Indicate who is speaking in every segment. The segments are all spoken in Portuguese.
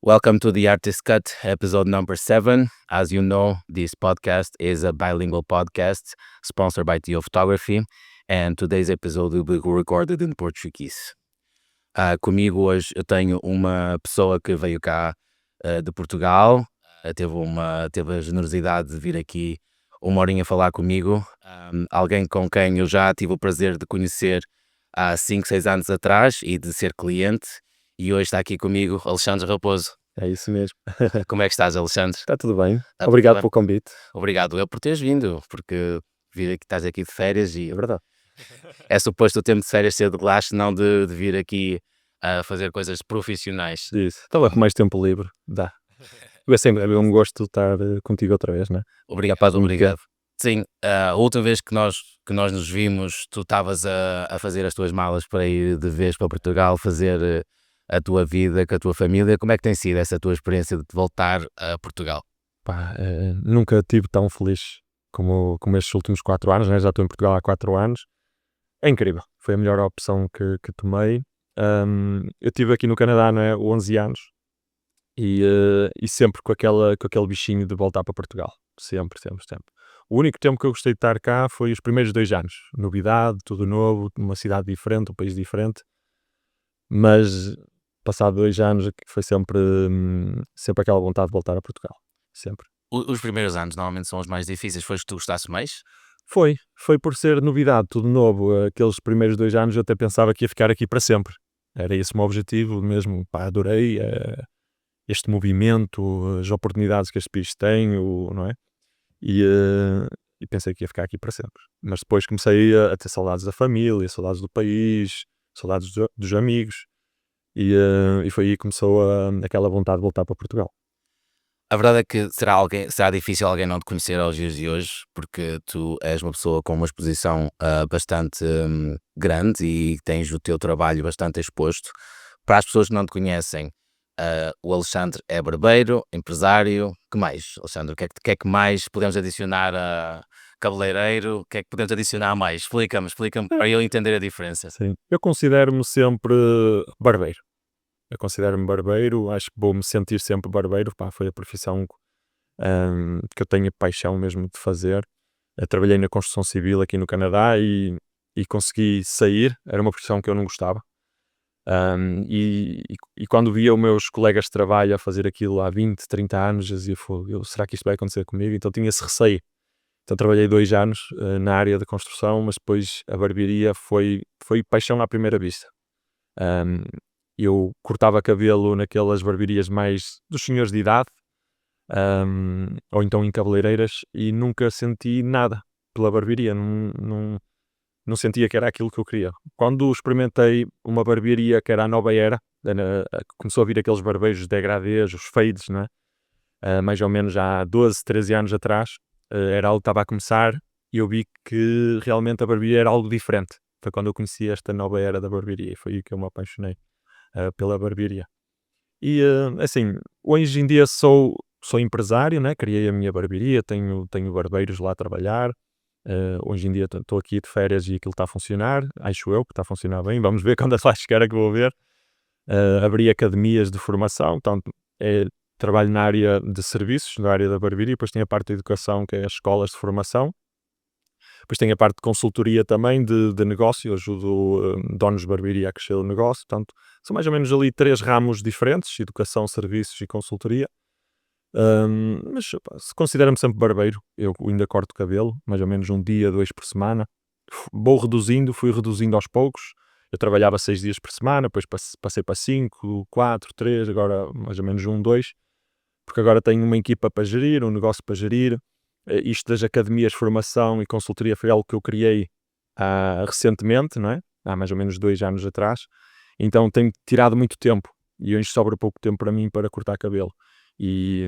Speaker 1: Welcome to the Artist Cut, episode number 7. As you know, this podcast is a bilingual podcast sponsored by Tio Photography, and today's episode will be recorded in Portuguese. Comigo hoje eu tenho uma pessoa que veio cá de Portugal, teve a generosidade de vir aqui uma horinha falar comigo, alguém com quem eu já tive o prazer de conhecer há 5, 6 anos atrás e de ser cliente. E hoje está aqui comigo Alexandre Raposo.
Speaker 2: É isso mesmo.
Speaker 1: Como é que estás, Alexandre?
Speaker 2: Está tudo bem.
Speaker 1: Está
Speaker 2: Obrigado
Speaker 1: tudo bem?
Speaker 2: pelo convite.
Speaker 1: Obrigado eu por teres vindo, porque estás aqui de férias e
Speaker 2: É verdade.
Speaker 1: é suposto o tempo de férias ser de relaxo, não de vir aqui a fazer coisas profissionais.
Speaker 2: Isso. Estava com mais tempo livre. Dá. É um gosto estar contigo outra vez, não é?
Speaker 1: Obrigado. Sim, a última vez que nós nos vimos, tu estavas a fazer as tuas malas para ir de vez para Portugal, fazer a tua vida com a tua família. Como é que tem sido essa tua experiência de voltar a Portugal?
Speaker 2: Nunca estive tão feliz como estes últimos 4 anos, né? Já estou em Portugal há 4 anos. É incrível. Foi a melhor opção que tomei. Eu estive aqui no Canadá, né, 11 anos e sempre com aquele bichinho de voltar para Portugal. Sempre. O único tempo que eu gostei de estar cá foi os primeiros 2 anos. Novidade, tudo novo, uma cidade diferente, um país diferente. Mas passado 2 anos foi sempre aquela vontade de voltar a Portugal. Sempre.
Speaker 1: Os primeiros anos normalmente são os mais difíceis. Foi os que tu gostaste mais?
Speaker 2: Foi por ser novidade, tudo novo. Aqueles primeiros 2 anos eu até pensava que ia ficar aqui para sempre. Era esse o meu objetivo mesmo. Adorei este movimento, as oportunidades que este país tem, não é? E pensei que ia ficar aqui para sempre. Mas depois comecei a ter saudades da família, saudades do país, saudades dos amigos. E foi aí que começou aquela vontade de voltar para Portugal.
Speaker 1: A verdade é que será difícil alguém não te conhecer aos dias de hoje, porque tu és uma pessoa com uma exposição bastante grande e tens o teu trabalho bastante exposto. Para as pessoas que não te conhecem, o Alexandre é barbeiro, empresário. Que mais, Alexandre? O que é que mais podemos adicionar a cabeleireiro? O que é que podemos adicionar mais? Explica-me para eu entender a diferença.
Speaker 2: Sim. Eu considero-me sempre barbeiro. Acho que vou-me sentir sempre barbeiro. Foi a profissão que eu tenho paixão mesmo de fazer. Eu trabalhei na construção civil aqui no Canadá e consegui sair. Era uma profissão que eu não gostava. E quando via os meus colegas de trabalho a fazer aquilo há 20, 30 anos, eu dizia, será que isto vai acontecer comigo? Então tinha esse receio. Então trabalhei 2 anos na área de construção, mas depois a barbearia foi paixão à primeira vista. Eu cortava cabelo naquelas barbearias mais dos senhores de idade, ou então em cabeleireiras, e nunca senti nada pela barbearia. Não sentia que era aquilo que eu queria. Quando experimentei uma barbearia que era a nova era, começou a vir aqueles barbeiros degradês, os fades, não é? Mais ou menos há 12, 13 anos atrás, era algo que estava a começar e eu vi que realmente a barbearia era algo diferente. Foi quando eu conheci esta nova era da barbearia e foi aí que eu me apaixonei pela barbearia. E assim, hoje em dia sou empresário, né? Criei a minha barbearia, tenho barbeiros lá a trabalhar. Hoje em dia estou aqui de férias e aquilo está a funcionar, acho eu que está a funcionar bem. Vamos ver quando lá chegar é que vou ver. Abri academias de formação, portanto, trabalho na área de serviços, na área da barbearia, depois tem a parte de educação, que é as escolas de formação. Depois tem a parte de consultoria também, de negócio, ajudo donos de barbearia a crescer o negócio. Portanto, são mais ou menos ali 3 ramos diferentes, educação, serviços e consultoria. Mas se considero-me sempre barbeiro, eu ainda corto cabelo, mais ou menos 1 dia, 2 por semana. Fui reduzindo aos poucos. Eu trabalhava 6 dias por semana, depois passei para 5, 4, 3, agora mais ou menos 1, 2, porque agora tenho uma equipa para gerir, um negócio para gerir. Isto das academias de formação e consultoria foi algo que eu criei recentemente, não é? Há mais ou menos 2 anos atrás. Então tenho tirado muito tempo e hoje sobra pouco tempo para mim para cortar cabelo. E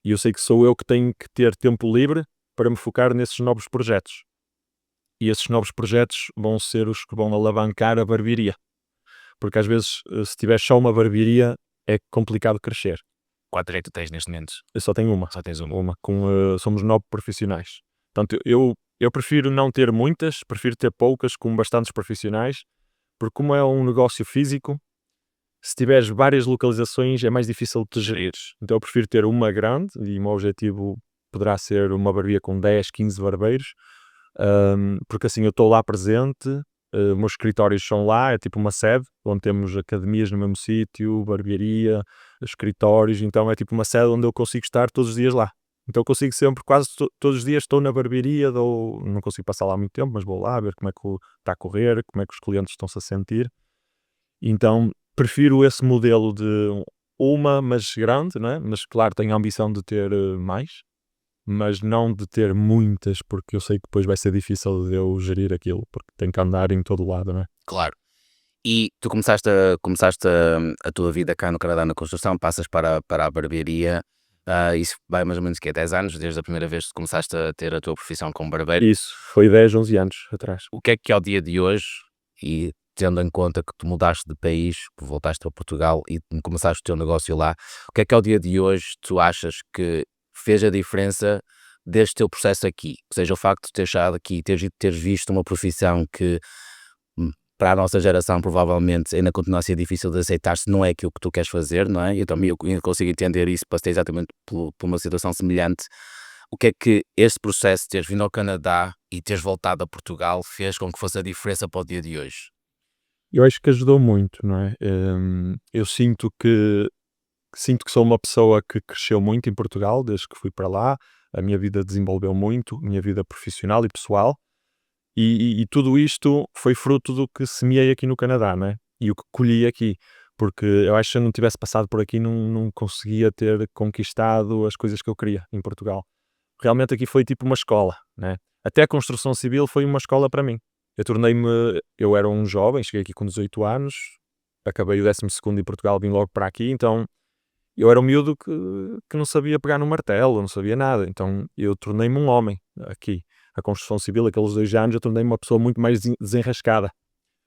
Speaker 2: eu sei que sou eu que tenho que ter tempo livre para me focar nesses novos projetos. E esses novos projetos vão ser os que vão alavancar a barbearia. Porque às vezes, se tiver só uma barbearia, é complicado crescer.
Speaker 1: Quantas é que tu tens neste momento?
Speaker 2: Eu só tenho uma.
Speaker 1: Só tens uma.
Speaker 2: Somos 9 profissionais. Portanto, eu prefiro não ter muitas, prefiro ter poucas com bastantes profissionais, porque como é um negócio físico, se tiveres várias localizações é mais difícil de gerires. Então eu prefiro ter uma grande, e o meu objetivo poderá ser uma barbearia com 10, 15 barbeiros, porque assim eu estou lá presente, meus escritórios são lá, é tipo uma sede, onde temos academias no mesmo sítio, barbearia, escritórios, então é tipo uma sede onde eu consigo estar todos os dias lá. Então eu consigo sempre, quase todos os dias estou na barbearia, não consigo passar lá muito tempo, mas vou lá ver como é que está a correr, como é que os clientes estão-se a sentir. Então prefiro esse modelo de uma, mas grande, não é? Mas claro, tenho a ambição de ter mais, mas não de ter muitas, porque eu sei que depois vai ser difícil de eu gerir aquilo, porque tenho que andar em todo lado, não é?
Speaker 1: Claro. E tu começaste a tua vida cá no Canadá na construção, passas para a barbearia, isso vai mais ou menos, 10 anos, desde a primeira vez que começaste a ter a tua profissão como barbeiro.
Speaker 2: Isso, foi 10, 11 anos atrás.
Speaker 1: O que é ao dia de hoje, e tendo em conta que tu mudaste de país, que voltaste a Portugal e começaste o teu negócio lá, o que é ao dia de hoje tu achas que fez a diferença deste teu processo aqui? Ou seja, o facto de teres chegado aqui e teres visto uma profissão que para a nossa geração provavelmente ainda continua a ser difícil de aceitar se não é aquilo que tu queres fazer, não é? Eu também consigo entender isso, passei exatamente por uma situação semelhante. O que é que este processo de teres vindo ao Canadá e teres voltado a Portugal fez com que fosse a diferença para o dia de hoje?
Speaker 2: Eu acho que ajudou muito, não é? Eu sinto que sou uma pessoa que cresceu muito em Portugal desde que fui para lá, a minha vida desenvolveu muito, a minha vida profissional e pessoal, e tudo isto foi fruto do que semeei aqui no Canadá, não é? E o que colhi aqui, porque eu acho que se eu não tivesse passado por aqui não conseguia ter conquistado as coisas que eu queria em Portugal. Realmente aqui foi tipo uma escola, né? Até a construção civil foi uma escola para mim. Eu era um jovem, cheguei aqui com 18 anos, acabei o 12º em Portugal, vim logo para aqui, então eu era um miúdo que não sabia pegar no martelo, não sabia nada, então eu tornei-me um homem aqui. A construção civil, aqueles 2 anos, eu tornei-me uma pessoa muito mais desenrascada,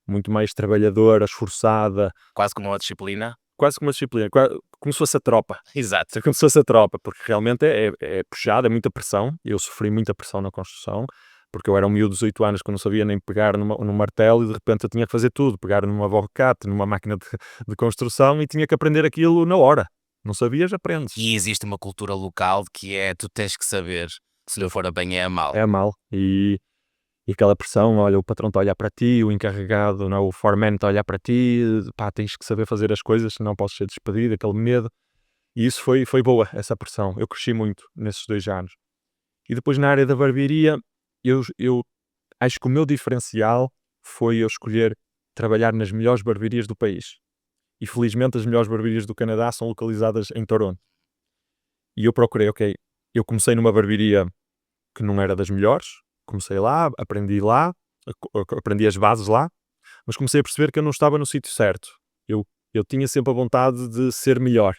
Speaker 2: muito mais trabalhadora, esforçada,
Speaker 1: Quase como uma disciplina?
Speaker 2: quase como uma disciplina, como se fosse a tropa.
Speaker 1: Exato.
Speaker 2: Como se fosse a tropa, porque realmente é puxado, é muita pressão. Eu sofri muita pressão na construção, porque eu era um miúdo de 18 anos que eu não sabia nem pegar num martelo e de repente eu tinha que fazer tudo, pegar numa Bobcat, numa máquina de construção e tinha que aprender aquilo na hora. Não sabias, aprendes.
Speaker 1: E existe uma cultura local de que é, tu tens que saber, se não for a bem é a mal.
Speaker 2: É mal. E aquela pressão, olha, o patrão está a olhar para ti, o encarregado, não, é, o foreman está a olhar para ti, pá, tens que saber fazer as coisas, senão podes ser despedido, aquele medo. E isso foi boa, essa pressão. Eu cresci muito nesses 2 anos. E depois na área da barbearia, eu acho que o meu diferencial foi eu escolher trabalhar nas melhores barbearias do país. E felizmente as melhores barbearias do Canadá são localizadas em Toronto. E eu procurei, ok, eu comecei numa barbearia que não era das melhores, comecei lá, aprendi as bases lá, mas comecei a perceber que eu não estava no sítio certo. Eu tinha sempre a vontade de ser melhor,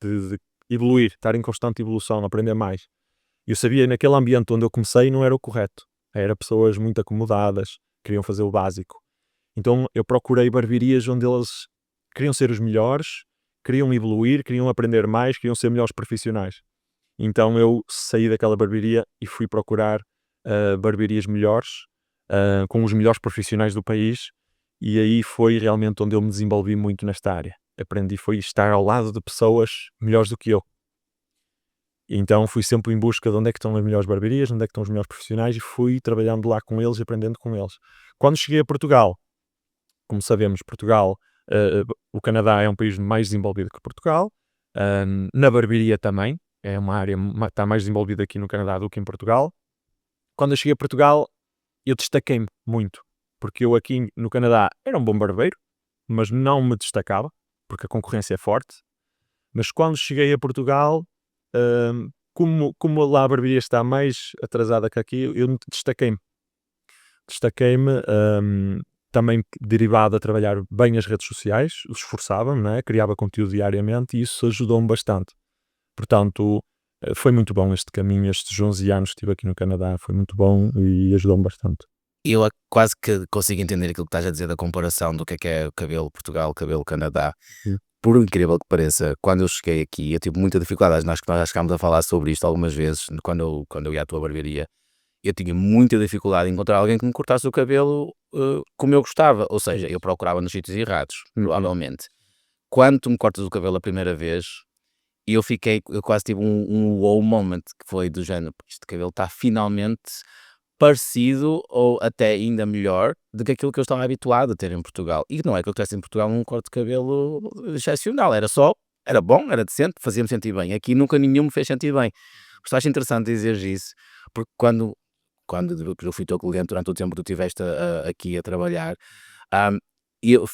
Speaker 2: de evoluir, estar em constante evolução, aprender mais. Eu sabia naquele ambiente onde eu comecei não era o correto. Era pessoas muito acomodadas, queriam fazer o básico. Então eu procurei barbearias onde eles queriam ser os melhores, queriam evoluir, queriam aprender mais, queriam ser melhores profissionais. Então eu saí daquela barbearia e fui procurar barbearias melhores, com os melhores profissionais do país, e aí foi realmente onde eu me desenvolvi muito nesta área. Aprendi foi estar ao lado de pessoas melhores do que eu. Então fui sempre em busca de onde é que estão as melhores barbearias, onde é que estão os melhores profissionais e fui trabalhando lá com eles e aprendendo com eles. Quando cheguei a Portugal, como sabemos, o Canadá é um país mais desenvolvido que Portugal, na barbearia também, é uma área está mais desenvolvida aqui no Canadá do que em Portugal. Quando eu cheguei a Portugal, eu destaquei-me muito, porque eu aqui no Canadá era um bom barbeiro, mas não me destacava, porque a concorrência é forte. Mas quando cheguei a Portugal, como lá a barbearia está mais atrasada que aqui, eu destaquei-me. Também derivado a trabalhar bem as redes sociais, esforçava-me, não é? Criava conteúdo diariamente e isso ajudou-me bastante. Portanto, foi muito bom este caminho, estes 11 anos que estive aqui no Canadá, foi muito bom e ajudou-me bastante.
Speaker 1: Eu quase que consigo entender aquilo que estás a dizer da comparação do que é o cabelo Portugal, o cabelo Canadá. Por incrível que pareça, quando eu cheguei aqui, eu tive muita dificuldade. Nós já chegámos a falar sobre isto algumas vezes, quando eu ia à tua barbearia. Eu tinha muita dificuldade em encontrar alguém que me cortasse o cabelo como eu gostava. Ou seja, eu procurava nos sítios errados, provavelmente. quando tu me cortas o cabelo a primeira vez, eu quase tive um wow moment, que foi do género, este cabelo está finalmente parecido ou até ainda melhor do que aquilo que eu estava habituado a ter em Portugal. E não é que eu tivesse em Portugal um corte de cabelo excepcional, era bom, era decente, fazia-me sentir bem. Aqui nunca nenhum me fez sentir bem. Por isso acho interessante dizer isso, porque quando eu fui teu cliente durante o tempo que tu estiveste aqui a trabalhar, eu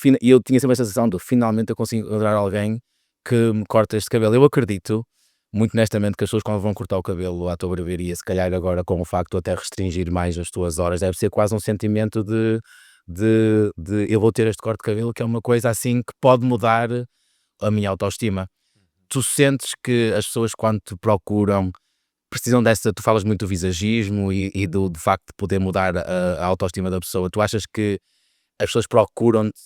Speaker 1: tinha sempre a sensação de finalmente eu consigo encontrar alguém que me corta este cabelo. Eu acredito, muito honestamente, que as pessoas quando vão cortar o cabelo à tua barbearia, se calhar agora com o facto de até restringir mais as tuas horas, deve ser quase um sentimento de eu vou ter este corte de cabelo, que é uma coisa assim que pode mudar a minha autoestima. Tu sentes que as pessoas quando te procuram precisam tu falas muito do visagismo e do de facto de poder mudar a autoestima da pessoa. Tu achas que as pessoas procuram-te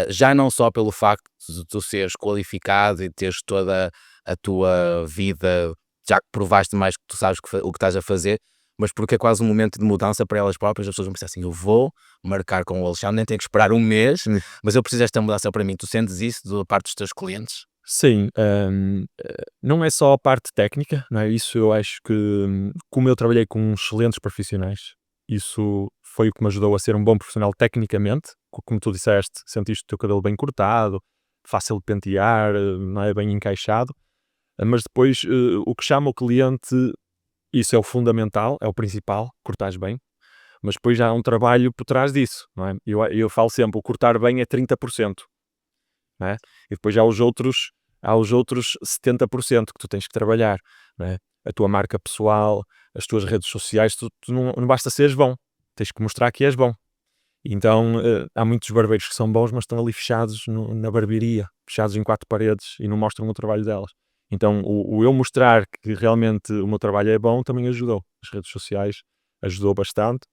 Speaker 1: já não só pelo facto de tu seres qualificado e teres toda a tua vida, já que provaste mais que tu sabes o que estás a fazer, mas porque é quase um momento de mudança para elas próprias. As pessoas vão pensar assim, eu vou marcar com o Alexandre, nem tenho que esperar um mês, mas eu preciso desta mudança para mim. Tu sentes isso da parte dos teus clientes?
Speaker 2: Sim, não é só a parte técnica, não é? Isso eu acho que, como eu trabalhei com excelentes profissionais, isso foi o que me ajudou a ser um bom profissional tecnicamente. Como tu disseste, sentiste o teu cabelo bem cortado, fácil de pentear, não é? Bem encaixado. Mas depois, o que chama o cliente, isso é o fundamental, é o principal, cortares bem. Mas depois já há um trabalho por trás disso, não é? Eu falo sempre, o cortar bem é 30%, não é? E depois há os outros 70% que tu tens que trabalhar, não é? A tua marca pessoal, as tuas redes sociais, tu não basta seres bom, tens que mostrar que és bom. Então, há muitos barbeiros que são bons, mas estão ali fechados na barbearia, fechados em 4 paredes e não mostram o trabalho delas. Então, o eu mostrar que realmente o meu trabalho é bom também ajudou. As redes sociais ajudou bastante.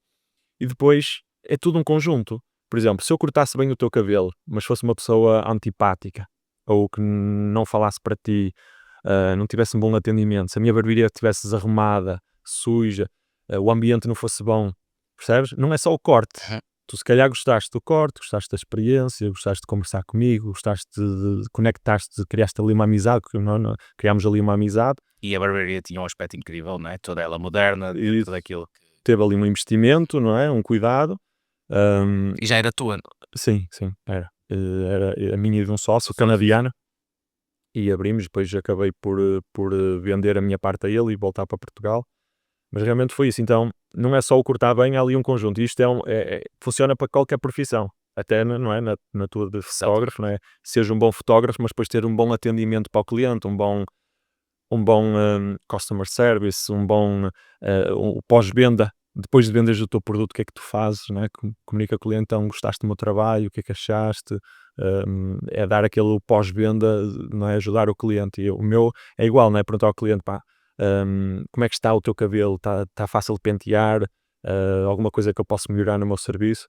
Speaker 2: E depois é tudo um conjunto. Por exemplo, se eu cortasse bem o teu cabelo, mas fosse uma pessoa antipática, ou que não falasse para ti, não tivesse um bom atendimento, se a minha barbearia estivesse desarrumada, suja, o ambiente não fosse bom, percebes? Não é só o corte. Tu se calhar gostaste do corte, gostaste da experiência, gostaste de conversar comigo, gostaste de conectar-te, criaste ali uma amizade, criámos ali uma amizade.
Speaker 1: E a barbearia tinha um aspecto incrível, não é? Toda ela moderna,
Speaker 2: E
Speaker 1: tudo aquilo.
Speaker 2: teve ali um investimento, não é? Um cuidado.
Speaker 1: E já era tua.
Speaker 2: Sim, era. Era a minha e de um sócio canadiano. E abrimos, depois acabei por vender a minha parte a ele e voltar para Portugal. Mas realmente foi isso. Então, não é só o cortar bem, há ali um conjunto. Isto funciona para qualquer profissão. Até, não é? Na tua de fotógrafo, não é? Seja um bom fotógrafo, mas depois ter um bom atendimento para o cliente, um bom customer service, um bom pós-venda. Depois de venderes o teu produto, o que é que tu fazes, não é? Comunica com o cliente, então, gostaste do meu trabalho, o que é que achaste? É dar aquele pós-venda, não é? Ajudar o cliente. E o meu é igual, não é? Perguntar ao cliente, pá, como é que está o teu cabelo? Está fácil de pentear? Alguma coisa que eu possa melhorar no meu serviço?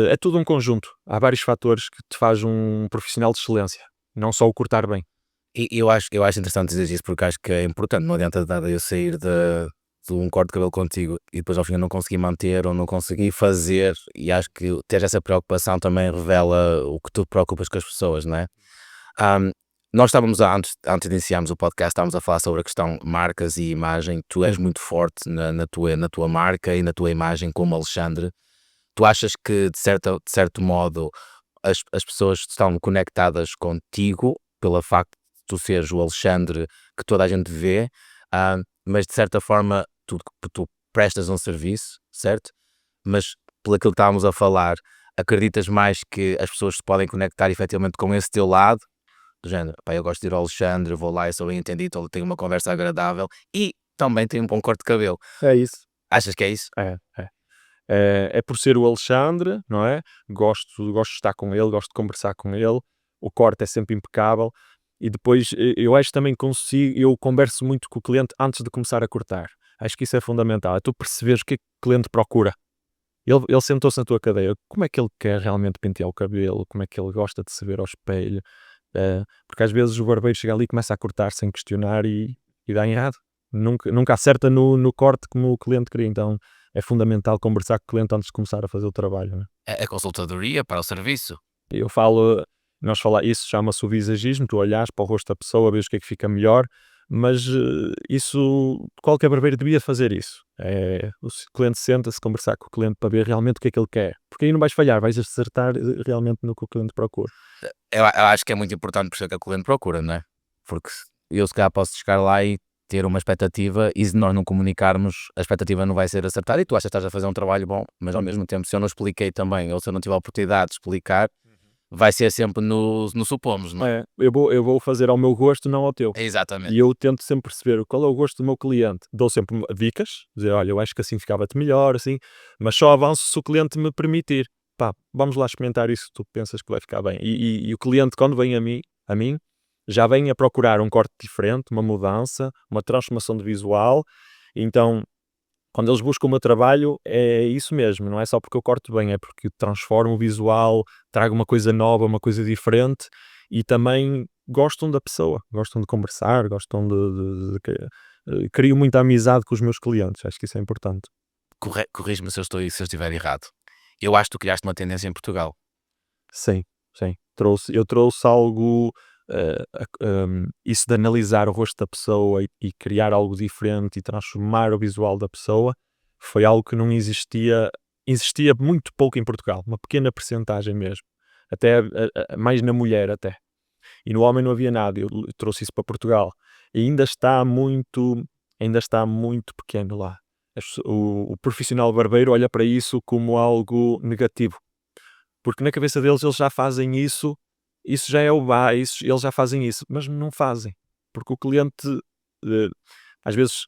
Speaker 2: É tudo um conjunto. Há vários fatores que te faz um profissional de excelência, não só o cortar bem.
Speaker 1: E eu acho interessante dizer isso, porque acho que é importante. Não adianta nada eu sair de um corte de cabelo contigo e depois ao fim eu não consegui manter ou não consegui fazer, e acho que ter essa preocupação também revela o que tu te preocupas com as pessoas, não é? Nós estávamos, antes de iniciarmos o podcast, estávamos a falar sobre a questão marcas e imagem. Tu és muito forte na tua marca e na tua imagem como Alexandre. Tu achas que, de certo modo, as pessoas estão conectadas contigo pelo facto de tu seres o Alexandre que toda a gente vê, mas de certa forma tu prestas um serviço, certo? Mas pelo aquilo que estávamos a falar, acreditas mais que as pessoas se podem conectar efetivamente com esse teu lado? Do género, pá, eu gosto de ir ao Alexandre, vou lá e sou bem entendido, tenho uma conversa agradável e também tenho um bom corte de cabelo.
Speaker 2: É isso.
Speaker 1: Achas que é isso?
Speaker 2: É por ser o Alexandre, não é? Gosto de estar com ele, gosto de conversar com ele, o corte é sempre impecável e depois eu acho que também eu converso muito com o cliente antes de começar a cortar. Acho que isso é fundamental, é tu perceberes o que é que o cliente procura. Ele sentou-se na tua cadeira, como é que ele quer realmente pentear o cabelo, como é que ele gosta de se ver ao espelho, porque às vezes o barbeiro chega ali e começa a cortar sem questionar e dá errado. Nunca acerta no corte como o cliente queria, então é fundamental conversar com o cliente antes de começar a fazer o trabalho, né?
Speaker 1: É a consultadoria para o serviço?
Speaker 2: Eu falo, Isso chama-se o visagismo, tu olhas para o rosto da pessoa, vês o que é que fica melhor, mas isso, qualquer barbeiro devia fazer isso. O cliente senta-se, conversar com o cliente para ver realmente o que é que ele quer, porque aí não vais falhar, vais acertar realmente no que o cliente procura.
Speaker 1: Eu acho que é muito importante perceber o que o cliente procura, não é? Porque eu se calhar posso chegar lá e ter uma expectativa, e se nós não comunicarmos, a expectativa não vai ser acertada, e tu achas que estás a fazer um trabalho bom, mas ao mesmo tempo, se eu não expliquei também, ou se eu não tive a oportunidade de explicar, vai ser sempre no supomos, não é?
Speaker 2: Eu vou fazer ao meu gosto, não ao teu.
Speaker 1: Exatamente.
Speaker 2: E eu tento sempre perceber qual é o gosto do meu cliente. Dou sempre dicas, dizer, olha, eu acho que assim ficava-te melhor, assim, mas só avanço se o cliente me permitir. Pá, vamos lá experimentar isso que tu pensas que vai ficar bem. E o cliente, quando vem a mim, já vem a procurar um corte diferente, uma mudança, uma transformação de visual. Então, quando eles buscam o meu trabalho, é isso mesmo, não é só porque eu corto bem, é porque eu transformo o visual, trago uma coisa nova, uma coisa diferente, e também gostam da pessoa, gostam de conversar, gostam crio muita amizade com os meus clientes, acho que isso é importante.
Speaker 1: Corrige-me se eu estiver errado. Eu acho que tu criaste uma tendência em Portugal.
Speaker 2: Sim, sim. Eu trouxe algo, isso de analisar o rosto da pessoa e criar algo diferente e transformar o visual da pessoa, foi algo que não existia muito pouco em Portugal, uma pequena percentagem mesmo, até mais na mulher até. E no homem não havia nada, eu trouxe isso para Portugal. E ainda está muito pequeno lá. O profissional barbeiro olha para isso como algo negativo. Porque na cabeça deles eles já fazem isso já é o eles já fazem isso, mas não fazem. Porque o cliente, eh, às vezes,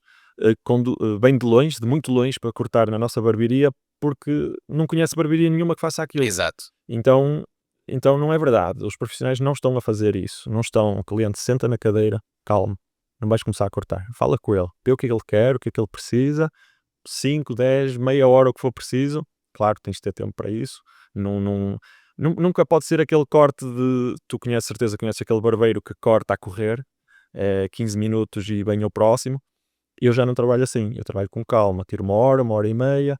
Speaker 2: vem de longe, de muito longe, para cortar na nossa barbearia, porque não conhece barbearia nenhuma que faça aquilo.
Speaker 1: Exato.
Speaker 2: Então então não é verdade, os profissionais não estão a fazer isso, não estão. O cliente senta na cadeira, calmo, não vais começar a cortar. Fala com ele, vê o que é que ele quer, o que é que ele precisa, 5, 10, meia hora, o que for preciso. Claro, tens de ter tempo para isso. Nunca pode ser aquele corte de. Tu conheces, certeza, conheces aquele barbeiro que corta a correr, 15 minutos e vem ao próximo. Eu já não trabalho assim, eu trabalho com calma, tiro uma hora e meia,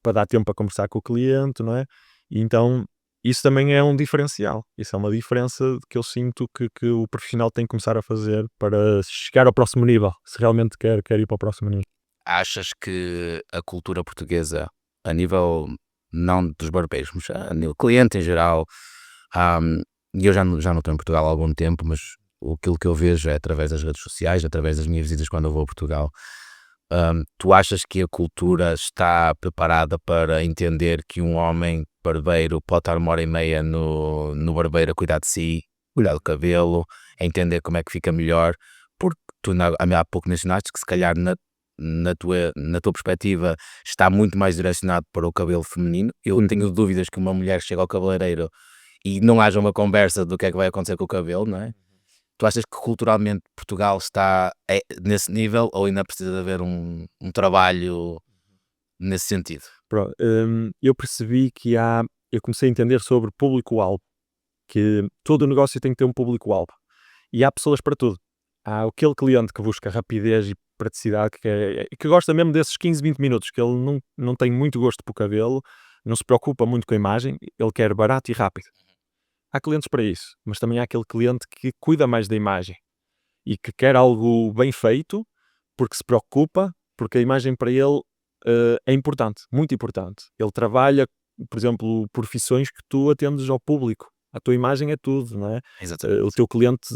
Speaker 2: para dar tempo para conversar com o cliente, não é? E então, isso também é um diferencial. Isso é uma diferença que eu sinto que o profissional tem que começar a fazer para chegar ao próximo nível, se realmente quer ir para o próximo nível.
Speaker 1: Achas que a cultura portuguesa, a nível não dos barbeiros, mas a nível cliente em geral, e eu já não estou em Portugal há algum tempo, mas aquilo que eu vejo é através das redes sociais, através das minhas visitas quando eu vou a Portugal. Tu achas que a cultura está preparada para entender que um homem barbeiro pode estar uma hora e meia no barbeiro a cuidar de si, cuidar do cabelo, a entender como é que fica melhor? Porque tu há pouco mencionaste que se calhar na tua perspectiva está muito mais direcionado para o cabelo feminino. Eu tenho dúvidas que uma mulher chegue ao cabeleireiro e não haja uma conversa do que é que vai acontecer com o cabelo, não é? Tu achas que culturalmente Portugal está nesse nível ou ainda precisa de haver um trabalho nesse sentido?
Speaker 2: Eu percebi eu comecei a entender sobre público-alvo, que todo o negócio tem que ter um público-alvo. E há pessoas para tudo. Há aquele cliente que busca rapidez e praticidade, que gosta mesmo desses 15, 20 minutos, que ele não tem muito gosto por cabelo, não se preocupa muito com a imagem, ele quer barato e rápido. Há clientes para isso, mas também há aquele cliente que cuida mais da imagem e que quer algo bem feito, porque se preocupa, porque a imagem para ele é importante, muito importante. Ele trabalha, por exemplo, profissões que tu atendes ao público. A tua imagem é tudo, não é?
Speaker 1: Exatamente.
Speaker 2: O teu cliente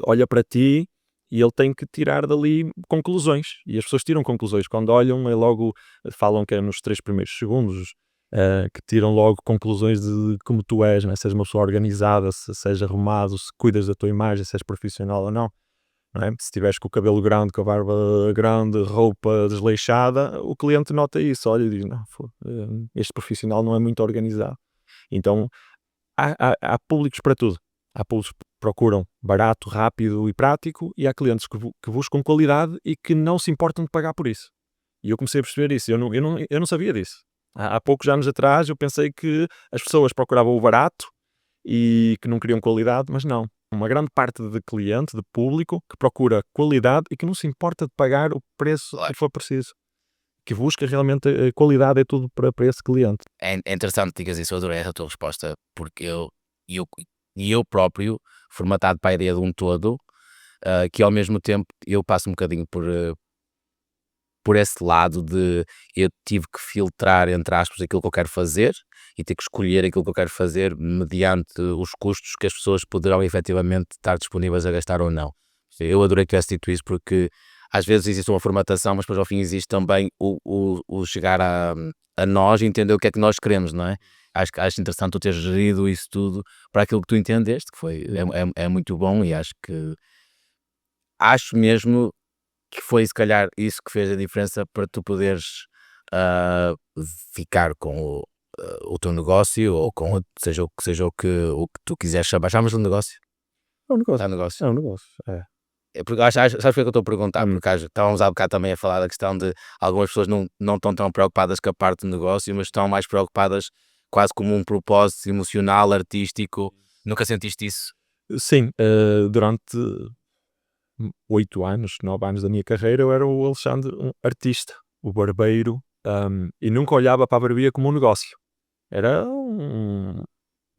Speaker 2: olha para ti e ele tem que tirar dali conclusões. E as pessoas tiram conclusões. Quando olham, é logo, falam que é nos 3 primeiros segundos, que tiram logo conclusões de como tu és, não é? Se és uma pessoa organizada, se és arrumado, se cuidas da tua imagem, se és profissional ou não. Não é? Se estiveres com o cabelo grande, com a barba grande, roupa desleixada, o cliente nota isso, olha e diz, não, este profissional não é muito organizado. Então, há públicos para tudo. Há públicos que procuram barato, rápido e prático, e há clientes que buscam qualidade e que não se importam de pagar por isso. E eu comecei a perceber isso, eu não sabia disso. Há poucos anos atrás eu pensei que as pessoas procuravam o barato e que não queriam qualidade, mas não. Uma grande parte de cliente, de público, que procura qualidade e que não se importa de pagar o preço
Speaker 1: Claro.
Speaker 2: que for preciso. Que busca realmente a qualidade, é tudo para esse cliente.
Speaker 1: É interessante que digas isso, eu adorei a tua resposta, porque eu e eu próprio, formatado para a ideia de um todo, que ao mesmo tempo eu passo um bocadinho por esse lado de eu tive que filtrar, entre aspas, aquilo que eu quero fazer e ter que escolher aquilo que eu quero fazer mediante os custos que as pessoas poderão efetivamente estar disponíveis a gastar ou não. Eu adorei que tivesse dito isso, porque às vezes existe uma formatação, mas depois ao fim existe também o chegar a nós e entender o que é que nós queremos, não é? Acho interessante tu teres gerido isso tudo para aquilo que tu entendeste, que é muito bom, e acho mesmo que foi se calhar isso que fez a diferença para tu poderes ah, ficar com o teu negócio, ou com seja o que tu quiseres chamar. Chamas de um negócio?
Speaker 2: É um negócio.
Speaker 1: É um negócio.
Speaker 2: É um negócio. É.
Speaker 1: É porque sabes porque é que eu estou a perguntar? Porque estávamos há bocado também a falar da questão de algumas pessoas não estão tão preocupadas com a parte do negócio, mas estão mais preocupadas quase como um propósito emocional, artístico. Nunca sentiste isso?
Speaker 2: Sim, durante 8 anos, 9 anos da minha carreira, eu era o Alexandre, um artista, o barbeiro, e nunca olhava para a barbearia como um negócio. Era um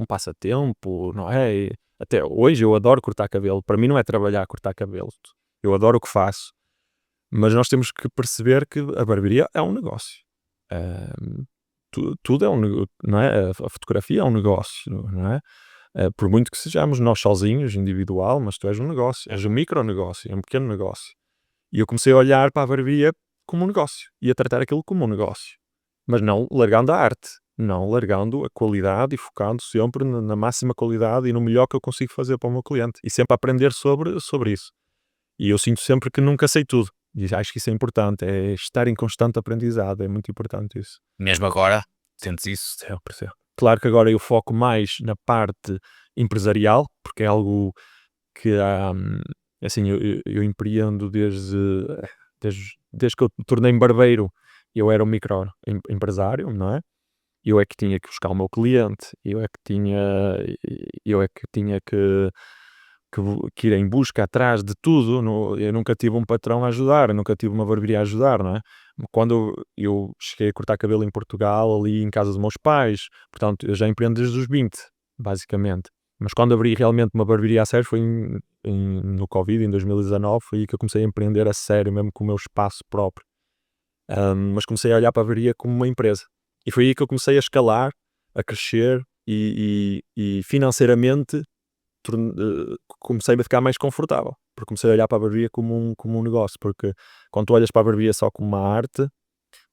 Speaker 2: passatempo, não é? E até hoje eu adoro cortar cabelo. Para mim não é trabalhar, cortar cabelo. Eu adoro o que faço. Mas nós temos que perceber que a barbearia é um negócio. Tudo é um negócio, não é? A fotografia é um negócio, não é? Por muito que sejamos nós sozinhos, individual, mas tu és um negócio, és um micronegócio, é um pequeno negócio. E eu comecei a olhar para a barbearia como um negócio e a tratar aquilo como um negócio, mas não largando a arte, não largando a qualidade e focando sempre na máxima qualidade e no melhor que eu consigo fazer para o meu cliente e sempre a aprender sobre isso. E eu sinto sempre que nunca sei tudo. E acho que isso é importante, é estar em constante aprendizado, é muito importante isso.
Speaker 1: Mesmo agora, sentes isso?
Speaker 2: Sempre, sempre. Claro que agora eu foco mais na parte empresarial, porque é algo que assim, eu empreendo desde que eu me tornei barbeiro. Eu era um microempresário, não é? Eu é que tinha que buscar o meu cliente, eu é que tinha que ir em busca atrás de tudo. Eu nunca tive um patrão a ajudar, eu nunca tive uma barbearia a ajudar, não é? Quando eu cheguei a cortar cabelo em Portugal, ali em casa dos meus pais, portanto, eu já empreendo desde os 20, basicamente. Mas quando abri realmente uma barbearia a sério foi no Covid, em 2019, foi aí que eu comecei a empreender a sério, mesmo com o meu espaço próprio. Mas comecei a olhar para a barbearia como uma empresa. E foi aí que eu comecei a escalar, a crescer e financeiramente comecei-me a ficar mais confortável, porque comecei a olhar para a barbearia como um negócio, porque quando tu olhas para a barbearia só como uma arte,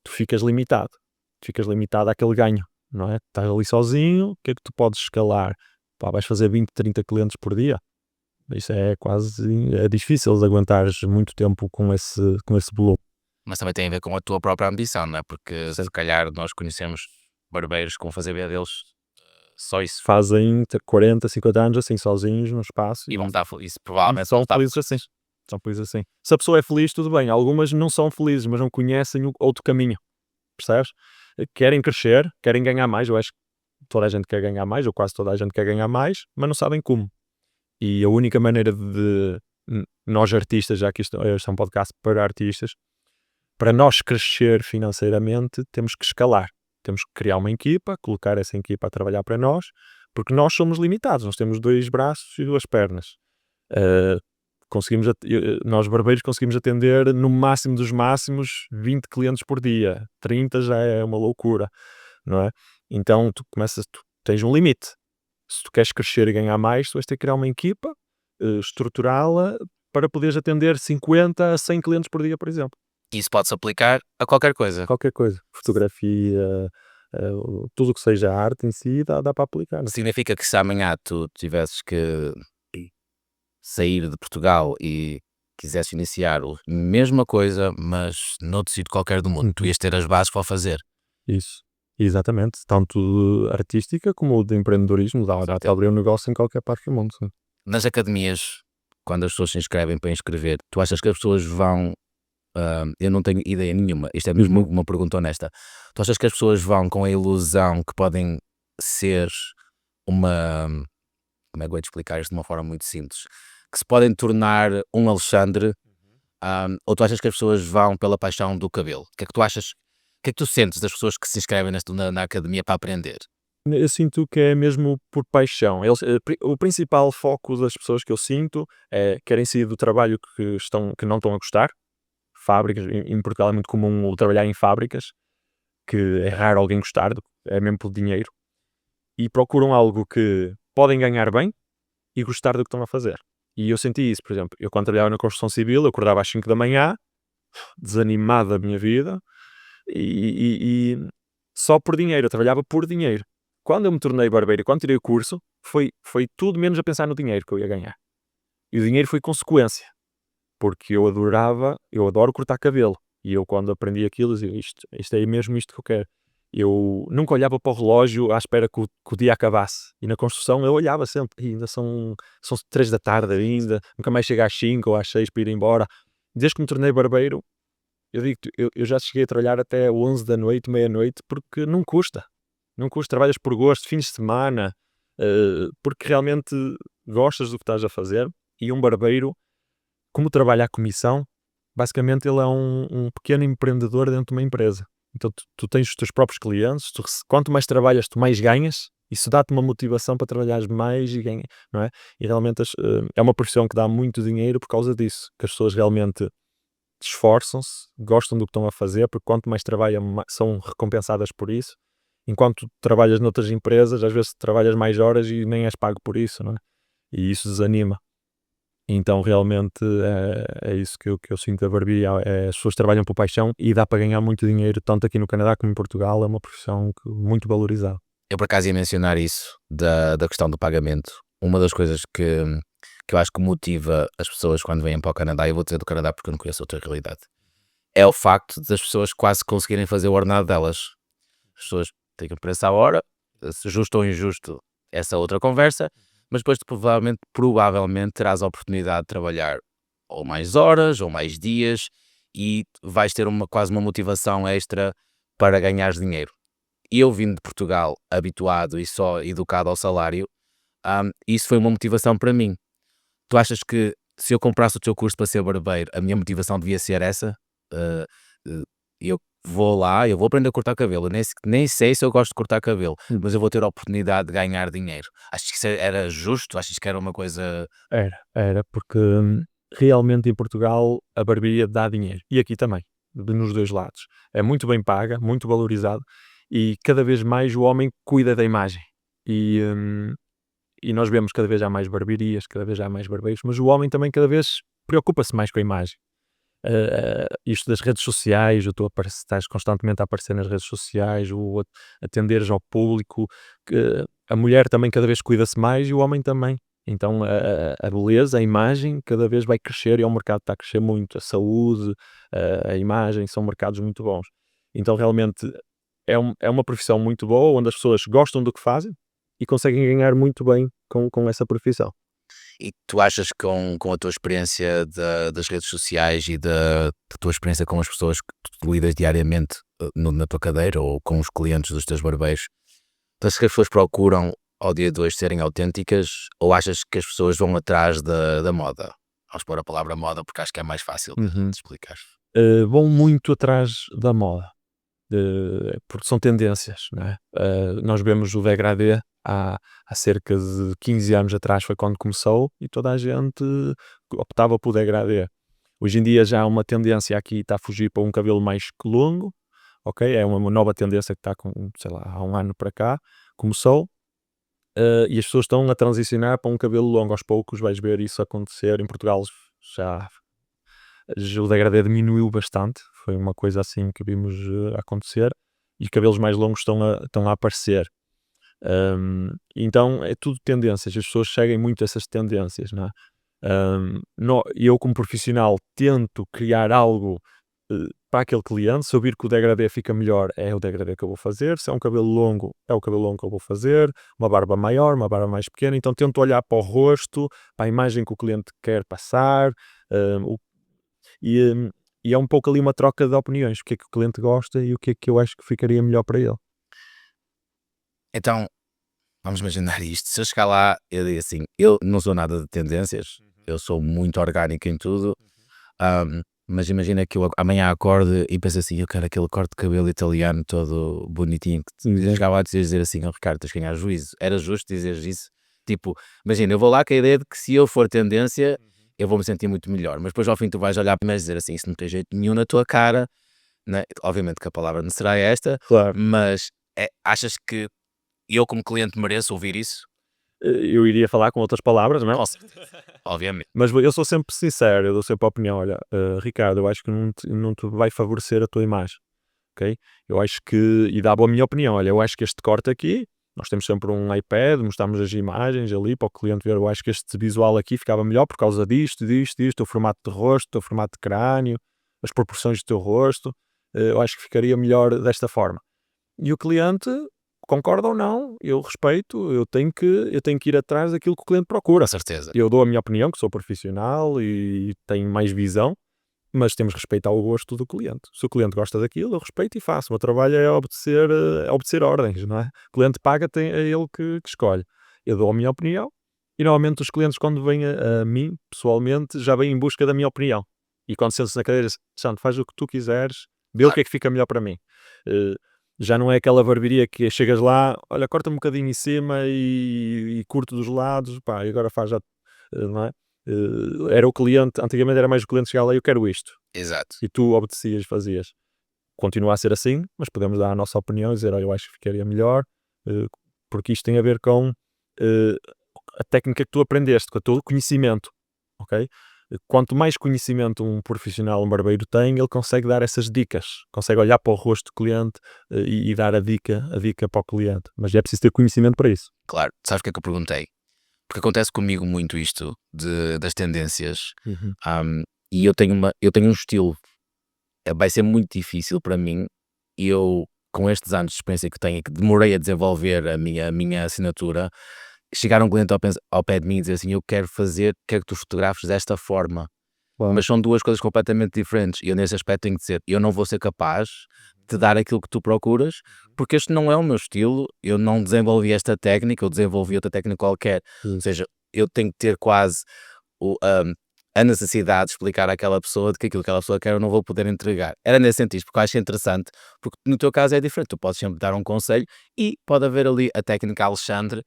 Speaker 2: tu ficas limitado àquele ganho, não é? Estás ali sozinho, o que é que tu podes escalar? Pá, vais fazer 20, 30 clientes por dia? Isso é é difícil de aguentares muito tempo com esse volume.
Speaker 1: Mas também tem a ver com a tua própria ambição, não é? Porque se calhar nós conhecemos barbeiros que vão fazer ver deles só isso.
Speaker 2: Fazem 40, 50 anos assim, sozinhos no espaço.
Speaker 1: E vão estar felizes, provavelmente
Speaker 2: São
Speaker 1: vão estar
Speaker 2: felizes assim. São felizes assim. Se a pessoa é feliz, tudo bem. Algumas não são felizes, mas não conhecem outro caminho. Percebes? Querem crescer, querem ganhar mais. Eu acho que toda a gente quer ganhar mais, ou quase toda a gente quer ganhar mais, mas não sabem como. E a única maneira de nós artistas, já que isto é um podcast para artistas, para nós crescer financeiramente, temos que escalar. Temos que criar uma equipa, colocar essa equipa a trabalhar para nós, porque nós somos limitados. Nós temos 2 braços e 2 pernas. Nós barbeiros conseguimos atender no máximo dos máximos 20 clientes por dia. 30 já é uma loucura, não é? Então tu tens um limite. Se tu queres crescer e ganhar mais, tu vais ter que criar uma equipa, estruturá-la para poderes atender 50 a 100 clientes por dia, por exemplo.
Speaker 1: Isso pode-se aplicar a qualquer coisa.
Speaker 2: Qualquer coisa. Fotografia, tudo o que seja arte em si, dá para aplicar. Não?
Speaker 1: Significa que se amanhã tu tivesses que sair de Portugal e quisesse iniciar a mesma coisa, mas noutro sítio qualquer do mundo, tu ias ter as bases para o fazer.
Speaker 2: Isso. Exatamente. Tanto artística como de empreendedorismo, dá para abrir um negócio em qualquer parte do mundo. Sim.
Speaker 1: Nas academias, quando as pessoas se inscrevem para inscrever, tu achas que as pessoas vão... eu não tenho ideia nenhuma, isto é mesmo uma pergunta honesta. Tu achas que as pessoas vão com a ilusão que podem ser uma... Como é que eu vou te explicar isto de uma forma muito simples? Que se podem tornar um Alexandre, ou tu achas que as pessoas vão pela paixão do cabelo? O que é que tu achas? O que é que tu sentes das pessoas que se inscrevem na academia para aprender?
Speaker 2: Eu sinto que é mesmo por paixão. O principal foco das pessoas que eu sinto é querem sair do trabalho que não estão a gostar. Fábricas, em Portugal é muito comum o trabalhar em fábricas, que é raro alguém gostar, é mesmo pelo dinheiro, e procuram algo que podem ganhar bem e gostar do que estão a fazer. E eu senti isso, por exemplo, eu quando trabalhava na construção civil, eu acordava às 5 da manhã, desanimado da minha vida, e só por dinheiro, eu trabalhava por dinheiro. Quando eu me tornei barbeiro, quando tirei o curso, foi tudo menos a pensar no dinheiro que eu ia ganhar. E o dinheiro foi consequência, porque eu adoro cortar cabelo. E eu quando aprendi aquilo, dizia, isto é mesmo isto que eu quero. Eu nunca olhava para o relógio à espera que o dia acabasse. E na construção eu olhava sempre, ainda são 3 da tarde ainda, nunca mais chega às 5 ou às 6 para ir embora. Desde que me tornei barbeiro, eu digo, eu já cheguei a trabalhar até 11 da noite, meia-noite, porque não custa. Não custa, trabalhas por gosto, fins de semana, porque realmente gostas do que estás a fazer. E um barbeiro, como trabalha à comissão, basicamente ele é um pequeno empreendedor dentro de uma empresa. Então tu tens os teus próprios clientes, quanto mais trabalhas, tu mais ganhas. Isso dá-te uma motivação para trabalhares mais e ganhar, não é? E realmente é uma profissão que dá muito dinheiro por causa disso, que as pessoas realmente esforçam-se, gostam do que estão a fazer, porque quanto mais trabalham, são recompensadas por isso. Enquanto trabalhas noutras empresas, às vezes trabalhas mais horas e nem és pago por isso, não é? E isso desanima. Então realmente é isso que eu sinto da barbearia, as pessoas trabalham por paixão e dá para ganhar muito dinheiro, tanto aqui no Canadá como em Portugal, é uma profissão muito valorizada.
Speaker 1: Eu por acaso ia mencionar isso, da questão do pagamento. Uma das coisas que eu acho que motiva as pessoas quando vêm para o Canadá, eu vou dizer do Canadá porque eu não conheço outra realidade, é o facto das pessoas quase conseguirem fazer o ordenado delas. As pessoas têm o preço à hora, se justo ou injusto, essa é outra conversa, mas depois tu provavelmente terás a oportunidade de trabalhar ou mais horas ou mais dias e vais ter quase uma motivação extra para ganhares dinheiro. E eu vindo de Portugal, habituado e só educado ao salário, isso foi uma motivação para mim. Tu achas que se eu comprasse o teu curso para ser barbeiro, a minha motivação devia ser essa? Uh, uh, eu vou lá, eu vou aprender a cortar cabelo. Eu nem sei se eu gosto de cortar cabelo, mas eu vou ter a oportunidade de ganhar dinheiro. Achas que isso era justo? Achas que era uma coisa.
Speaker 2: Era, porque realmente em Portugal a barbearia dá dinheiro. E aqui também, nos dois lados. É muito bem paga, muito valorizado e cada vez mais o homem cuida da imagem. E nós vemos cada vez há mais barbearias, cada vez há mais barbeiros, mas o homem também cada vez preocupa-se mais com a imagem. Isto das redes sociais, estás constantemente a aparecer nas redes sociais, atenderes ao público, a mulher também cada vez cuida-se mais e o homem também. Então a beleza, a imagem cada vez vai crescer e o mercado está a crescer muito. A saúde, a imagem são mercados muito bons. Então realmente é uma profissão muito boa, onde as pessoas gostam do que fazem e conseguem ganhar muito bem com essa profissão.
Speaker 1: E tu achas que com a tua experiência das redes sociais e da tua experiência com as pessoas que tu lidas diariamente na tua cadeira ou com os clientes dos teus barbeiros, tu achas que as pessoas procuram ao dia de hoje serem autênticas ou achas que as pessoas vão atrás da moda? Vamos pôr a palavra moda porque acho que é mais fácil de explicar.
Speaker 2: Vão muito atrás da moda, porque são tendências, não é? Nós vemos o degradê há cerca de 15 anos atrás, foi quando começou e toda a gente optava por degradê. Hoje em dia já há uma tendência aqui, está a fugir para um cabelo mais longo, ok? É uma nova tendência que está sei lá, há um ano para cá, começou, e as pessoas estão a transicionar para um cabelo longo aos poucos, vais ver isso acontecer. Em Portugal já o degradê diminuiu bastante, foi uma coisa assim que vimos acontecer, e cabelos mais longos estão a aparecer. Então é tudo tendências, as pessoas seguem muito essas tendências, não é? Eu como profissional tento criar algo para aquele cliente. Se eu vir que o degradê fica melhor, é o degradê que eu vou fazer. Se é um cabelo longo, é o cabelo longo que eu vou fazer. Uma barba maior, uma barba mais pequena. Então tento olhar para o rosto, para a imagem que o cliente quer passar, e é um pouco ali uma troca de opiniões, o que é que o cliente gosta e o que é que eu acho que ficaria melhor para ele.
Speaker 1: Então, vamos imaginar isto. Se eu chegar lá, eu digo assim, eu não sou nada de tendências, eu sou muito orgânico em tudo. Mas imagina que eu amanhã acorde e penso assim, eu quero aquele corte de cabelo italiano todo bonitinho. Que chegava a dizer assim, oh, Ricardo, tens que ganhar juízo. Era justo dizeres isso? Tipo, imagina, eu vou lá com a ideia de que se eu for tendência, eu vou me sentir muito melhor. Mas depois ao fim tu vais olhar para mim e dizer assim, isso não tem jeito nenhum na tua cara, né? Obviamente que a palavra não será esta,
Speaker 2: Claro.
Speaker 1: mas achas que eu como cliente mereço ouvir isso?
Speaker 2: Eu iria falar com outras palavras, não é?
Speaker 1: Com certeza. Obviamente.
Speaker 2: Mas eu sou sempre sincero, eu dou sempre a opinião. Olha, Ricardo, eu acho que não te vai favorecer a tua imagem, ok? Eu acho que, e dava a minha opinião, olha, eu acho que este corte aqui, nós temos sempre um iPad, mostramos as imagens ali para o cliente ver, eu acho que este visual aqui ficava melhor por causa disto, o formato de rosto, o formato de crânio, as proporções do teu rosto, eu acho que ficaria melhor desta forma. E o cliente concorda ou não, eu respeito, eu tenho que ir atrás daquilo que o cliente procura.
Speaker 1: Com certeza.
Speaker 2: Eu dou a minha opinião, que sou profissional e tenho mais visão, mas temos que respeitar o gosto do cliente. Se o cliente gosta daquilo, eu respeito e faço. O meu trabalho é obedecer ordens, não é? O cliente paga, é ele que escolhe. Eu dou a minha opinião e normalmente os clientes, quando vêm a mim, pessoalmente, já vêm em busca da minha opinião. E quando sentam-se na cadeira, Santo, faz o que tu quiseres, vê o que é que fica melhor para mim. Já não é aquela barbearia que chegas lá, olha, corta um bocadinho em cima e curto dos lados, pá, e agora faz já, não é? Era o cliente, antigamente era mais o cliente chegar lá e eu quero isto.
Speaker 1: Exato.
Speaker 2: E tu obedecias, fazias. Continua a ser assim, mas podemos dar a nossa opinião e dizer, olha, eu acho que ficaria melhor, porque isto tem a ver com a técnica que tu aprendeste, com o teu conhecimento, ok? Quanto mais conhecimento um profissional, um barbeiro tem, ele consegue dar essas dicas, consegue olhar para o rosto do cliente e dar a dica para o cliente, mas é preciso ter conhecimento para isso.
Speaker 1: Claro. Sabes o que é que eu perguntei? Porque acontece comigo muito isto das tendências. E eu tenho um estilo. Vai ser muito difícil para mim. Eu, com estes anos de experiência que tenho e que demorei a desenvolver a minha assinatura, chegar um cliente ao pé de mim e dizer assim, eu quero que tu fotografes desta forma.
Speaker 2: Claro.
Speaker 1: Mas são duas coisas completamente diferentes. E eu nesse aspecto tenho que dizer, eu não vou ser capaz de dar aquilo que tu procuras, porque este não é o meu estilo, eu não desenvolvi esta técnica, eu desenvolvi outra técnica qualquer. Ou seja, eu tenho que ter quase a necessidade de explicar àquela pessoa de que aquilo que aquela pessoa quer eu não vou poder entregar. Era nesse sentido, porque eu acho interessante, porque no teu caso é diferente, tu podes sempre dar um conselho e pode haver ali a técnica Alexandre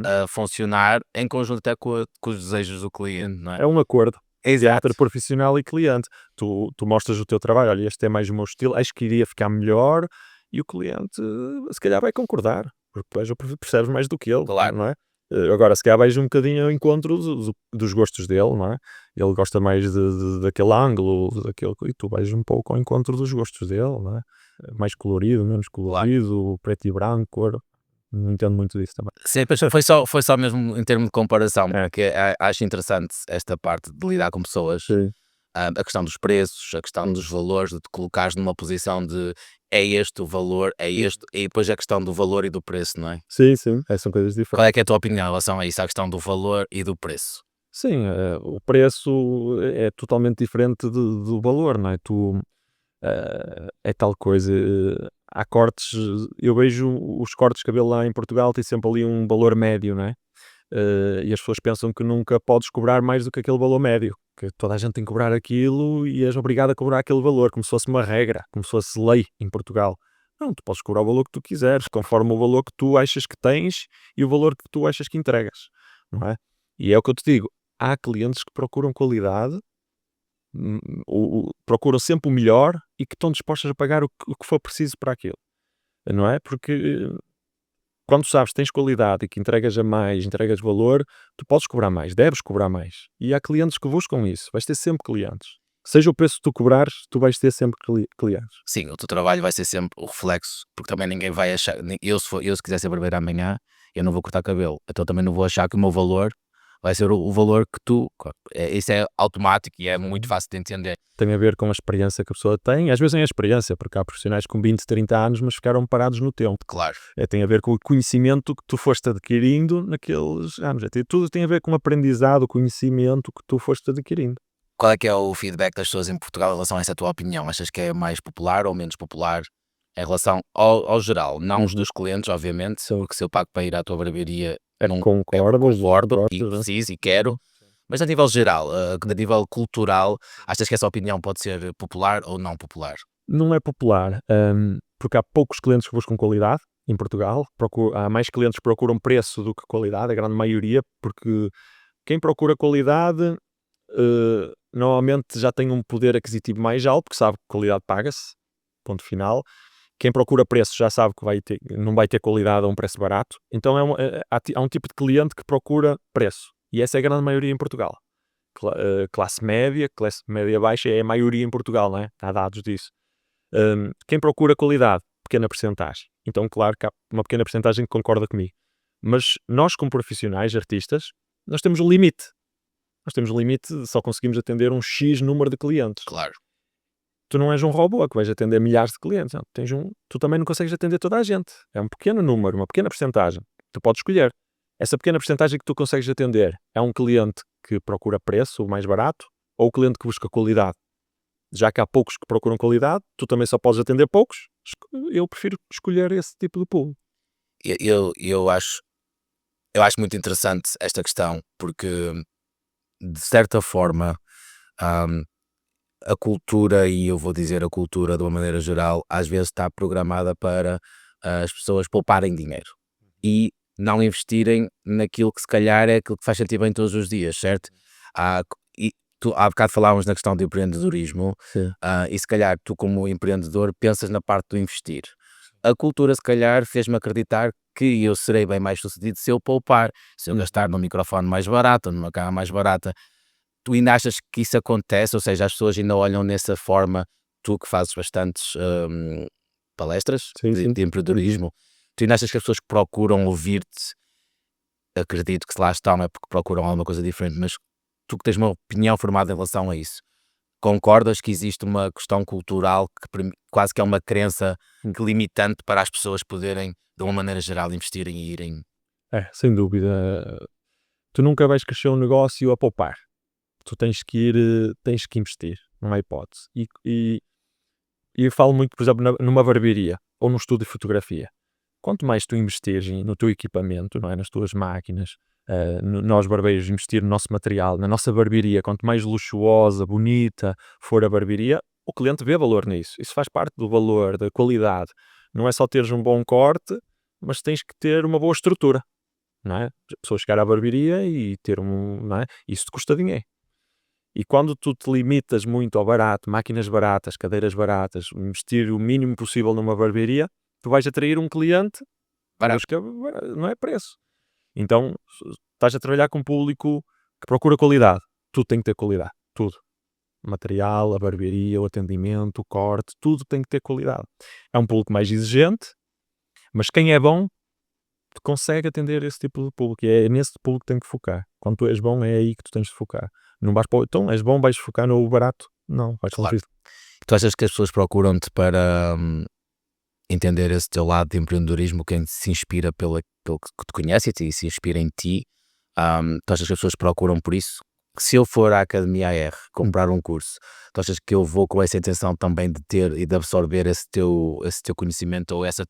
Speaker 1: a funcionar em conjunto até com os desejos do cliente, não é?
Speaker 2: É um acordo
Speaker 1: Exato.
Speaker 2: entre profissional e cliente. Tu mostras o teu trabalho, olha, este é mais o meu estilo, acho que iria ficar melhor, e o cliente se calhar vai concordar, porque depois percebes mais do que ele,
Speaker 1: Claro.
Speaker 2: não é? Agora, se calhar vais um bocadinho ao encontro dos gostos dele, não é? Ele gosta mais daquele ângulo, e tu vais um pouco ao encontro dos gostos dele, não é? Mais colorido, menos colorido, preto e branco, cor. Não entendo muito disso também.
Speaker 1: Sim, pois foi só mesmo em termos de comparação, porque acho interessante esta parte de lidar com pessoas,
Speaker 2: Sim.
Speaker 1: a questão dos preços, a questão dos valores, de te colocares numa posição de é este o valor, é este, e depois a questão do valor e do preço, não é?
Speaker 2: Sim, são coisas diferentes.
Speaker 1: Qual é que é a tua opinião em relação a isso, à questão do valor e do preço?
Speaker 2: Sim, o preço é totalmente diferente do valor, não é? É tal coisa, há cortes, eu vejo os cortes de cabelo lá em Portugal, tem sempre ali um valor médio, não é? E as pessoas pensam que nunca podes cobrar mais do que aquele valor médio, que toda a gente tem que cobrar aquilo e és obrigado a cobrar aquele valor, como se fosse uma regra, como se fosse lei em Portugal. Não, tu podes cobrar o valor que tu quiseres, conforme o valor que tu achas que tens e o valor que tu achas que entregas, não é? E é o que eu te digo, há clientes que procuram qualidade, procuram sempre o melhor e que estão dispostos a pagar o que for preciso para aquilo, não é? Porque quando sabes que tens qualidade e que entregas a mais, entregas valor, tu podes cobrar mais, deves cobrar mais. E há clientes que buscam isso, vais ter sempre clientes. Seja o preço que tu cobrares, tu vais ter sempre clientes.
Speaker 1: Sim, o teu trabalho vai ser sempre o reflexo, porque também ninguém vai achar, eu se quiser ser barbeiro amanhã, eu não vou cortar cabelo, então também não vou achar que o meu valor vai ser o valor que tu, isso é automático e é muito fácil de entender.
Speaker 2: Tem a ver com a experiência que a pessoa tem, às vezes nem a experiência, porque há profissionais com 20, 30 anos, mas ficaram parados no tempo.
Speaker 1: Claro.
Speaker 2: Tem a ver com o conhecimento que tu foste adquirindo naqueles anos. Tudo tem a ver com o aprendizado, o conhecimento que tu foste adquirindo.
Speaker 1: Qual é que é o feedback das pessoas em Portugal em relação a essa tua opinião? Achas que é mais popular ou menos popular em relação ao geral? Não os dos clientes, obviamente, porque se eu pago para ir à tua barbearia, não
Speaker 2: Concordo,
Speaker 1: concordo e
Speaker 2: né?
Speaker 1: preciso e quero, Mas a nível geral, a nível cultural, achas que essa opinião pode ser popular ou não popular?
Speaker 2: Não é popular, porque há poucos clientes que buscam qualidade em Portugal. Há mais clientes que procuram preço do que qualidade, a grande maioria, porque quem procura qualidade normalmente já tem um poder aquisitivo mais alto, porque sabe que qualidade paga-se, ponto final. Quem procura preço já sabe que não vai ter qualidade a um preço barato. Então há um tipo de cliente que procura preço, e essa é a grande maioria em Portugal. Classe média baixa é a maioria em Portugal, não é? Há dados disso. Quem procura qualidade, pequena percentagem. Então, claro que há uma pequena percentagem que concorda comigo. Mas nós, como profissionais, artistas, nós temos um limite. Nós temos um limite, só conseguimos atender um X número de clientes.
Speaker 1: Claro.
Speaker 2: Tu não és um robô que vais atender milhares de clientes. Não. Tu também não consegues atender toda a gente. É um pequeno número, uma pequena percentagem. Tu podes escolher. Essa pequena percentagem que tu consegues atender é um cliente que procura preço, o mais barato, ou o cliente que busca qualidade. Já que há poucos que procuram qualidade, tu também só podes atender poucos. Eu prefiro escolher esse tipo de público.
Speaker 1: Eu acho muito interessante esta questão, porque de certa forma a cultura, e eu vou dizer a cultura de uma maneira geral, às vezes está programada para as pessoas pouparem dinheiro e não investirem naquilo que se calhar é aquilo que faz sentir bem todos os dias, certo? Há, há bocado falávamos na questão do empreendedorismo, e se calhar tu como empreendedor pensas na parte do investir. A cultura se calhar fez-me acreditar que eu serei bem mais sucedido se eu poupar, se eu gastar num microfone mais barato, numa câmera mais barata. Tu ainda achas que isso acontece? Ou seja, as pessoas ainda olham nessa forma, tu que fazes bastantes palestras
Speaker 2: Sim, sim.
Speaker 1: de empreendedorismo, tu ainda achas que as pessoas que procuram ouvir-te, acredito que lá estão, é porque procuram alguma coisa diferente, mas tu que tens uma opinião formada em relação a isso, concordas que existe uma questão cultural que quase que é uma crença que limitante para as pessoas poderem, de uma maneira geral, investirem e irem?
Speaker 2: Sem dúvida. Tu nunca vais crescer um negócio a poupar. Tu tens que investir, não há hipótese. E eu falo muito, por exemplo, numa barbearia ou num estúdio de fotografia. Quanto mais tu investires no teu equipamento, não é? Nas tuas máquinas, nós barbeiros investir no nosso material, na nossa barbearia, quanto mais luxuosa, bonita for a barbearia, o cliente vê valor nisso. Isso faz parte do valor, da qualidade. Não é só teres um bom corte, mas tens que ter uma boa estrutura, não é? A pessoa chegar à barbearia e ter não é? Isso te custa dinheiro. E quando tu te limitas muito ao barato, máquinas baratas, cadeiras baratas, investir o mínimo possível numa barbearia, tu vais atrair um cliente,
Speaker 1: Barato.
Speaker 2: não é preço. Então, estás a trabalhar com um público que procura qualidade. Tudo tem que ter qualidade. Tudo. O material, a barbearia, o atendimento, o corte, tudo tem que ter qualidade. É um público mais exigente, mas quem é bom consegue atender esse tipo de público. E é nesse público que tem que focar. Quando tu és bom, é aí que tu tens de focar. Não vais então, és bom, vais focar no barato? Não, vais
Speaker 1: Claro. Tu achas que as pessoas procuram-te para entender esse teu lado de empreendedorismo, quem se inspira pelo que te conhece e se inspira em ti? Tu achas que as pessoas procuram por isso? Se eu for à Academia AR comprar um curso, tu achas que eu vou com essa intenção também de ter e de absorver esse teu conhecimento ou esse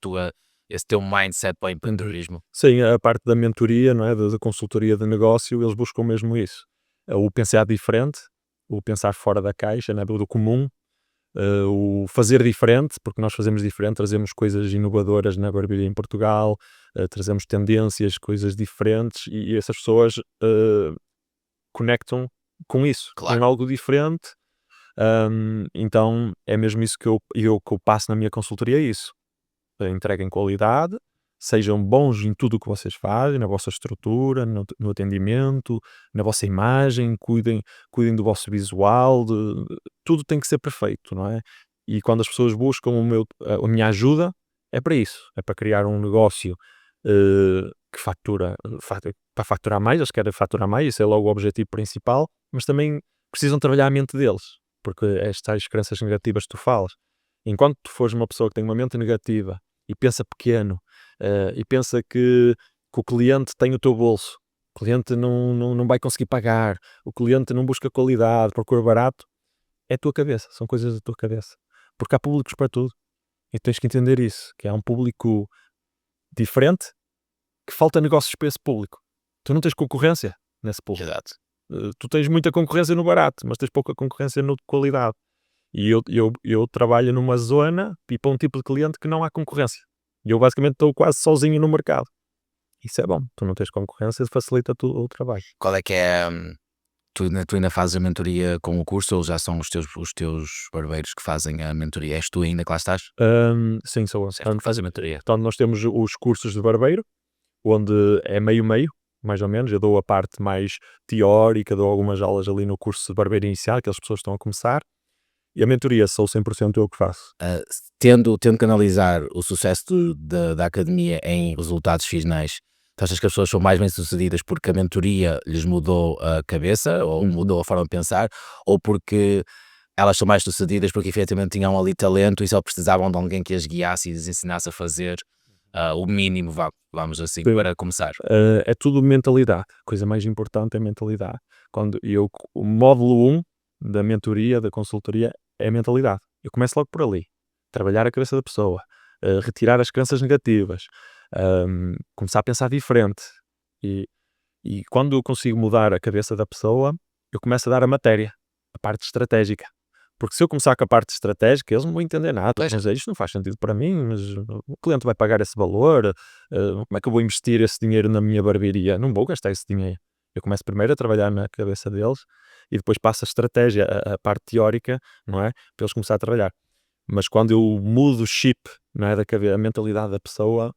Speaker 1: teu mindset para o empreendedorismo?
Speaker 2: Sim, a parte da mentoria, não é? Da consultoria de negócio, eles buscam mesmo isso. O pensar diferente, o pensar fora da caixa, não é? Do comum, o fazer diferente, porque nós fazemos diferente, trazemos coisas inovadoras na barbearia em Portugal, trazemos tendências, coisas diferentes, e essas pessoas conectam com isso,
Speaker 1: Claro.
Speaker 2: com algo diferente. Então é mesmo isso que eu passo na minha consultoria, é isso. Entreguem qualidade, sejam bons em tudo o que vocês fazem, na vossa estrutura, no atendimento, na vossa imagem, cuidem do vosso visual, tudo tem que ser perfeito, não é? E quando as pessoas buscam a minha ajuda, é para isso, é para criar um negócio que para faturar mais, eles querem faturar mais, isso é logo o objetivo principal, mas também precisam trabalhar a mente deles, porque estas crenças negativas que tu falas, enquanto tu fores uma pessoa que tem uma mente negativa e pensa pequeno, e pensa que o cliente tem o teu bolso, o cliente não vai conseguir pagar, o cliente não busca qualidade, procura barato, é a tua cabeça, são coisas da tua cabeça. Porque há públicos para tudo. E tens que entender isso, que há um público diferente, que falta negócios para esse público. Tu não tens concorrência nesse público.
Speaker 1: Exato.
Speaker 2: Tu tens muita concorrência no barato, mas tens pouca concorrência no de qualidade. E eu trabalho numa zona e para um tipo de cliente que não há concorrência. E eu basicamente estou quase sozinho no mercado. Isso é bom. Tu não tens concorrência, facilita-te o trabalho.
Speaker 1: Qual é que é. Tu ainda fazes a mentoria com o curso ou já são os teus barbeiros que fazem a mentoria? És tu ainda que lá estás?
Speaker 2: Sim, sou eu.
Speaker 1: Certo, que fazes a mentoria.
Speaker 2: Então nós temos os cursos de barbeiro, onde é meio-meio, mais ou menos. Eu dou a parte mais teórica, dou algumas aulas ali no curso de barbeiro inicial, que as pessoas estão a começar. E a mentoria sou 100% eu que faço.
Speaker 1: Tendo que analisar o sucesso da academia em resultados finais, tu achas que as pessoas são mais bem-sucedidas porque a mentoria lhes mudou a cabeça ou mudou a forma de pensar, ou porque elas são mais sucedidas porque efetivamente tinham ali talento e só precisavam de alguém que as guiasse e lhes ensinasse a fazer o mínimo, vamos assim,
Speaker 2: Sim.
Speaker 1: para começar?
Speaker 2: É tudo mentalidade. A coisa mais importante é mentalidade. O módulo 1 da mentoria, da consultoria, é a mentalidade. Eu começo logo por ali. Trabalhar a cabeça da pessoa, retirar as crenças negativas, começar a pensar diferente. E quando eu consigo mudar a cabeça da pessoa, eu começo a dar a matéria, a parte estratégica. Porque se eu começar com a parte estratégica, eles não vão entender nada.
Speaker 1: Pois.
Speaker 2: Vão dizer, isto não faz sentido para mim, mas o cliente vai pagar esse valor, como é que eu vou investir esse dinheiro na minha barbearia? Não vou gastar esse dinheiro. Eu começo primeiro a trabalhar na cabeça deles e depois passo a estratégia, a parte teórica, não é? Para eles começar a trabalhar. Mas quando eu mudo o chip, não é, a mentalidade da pessoa,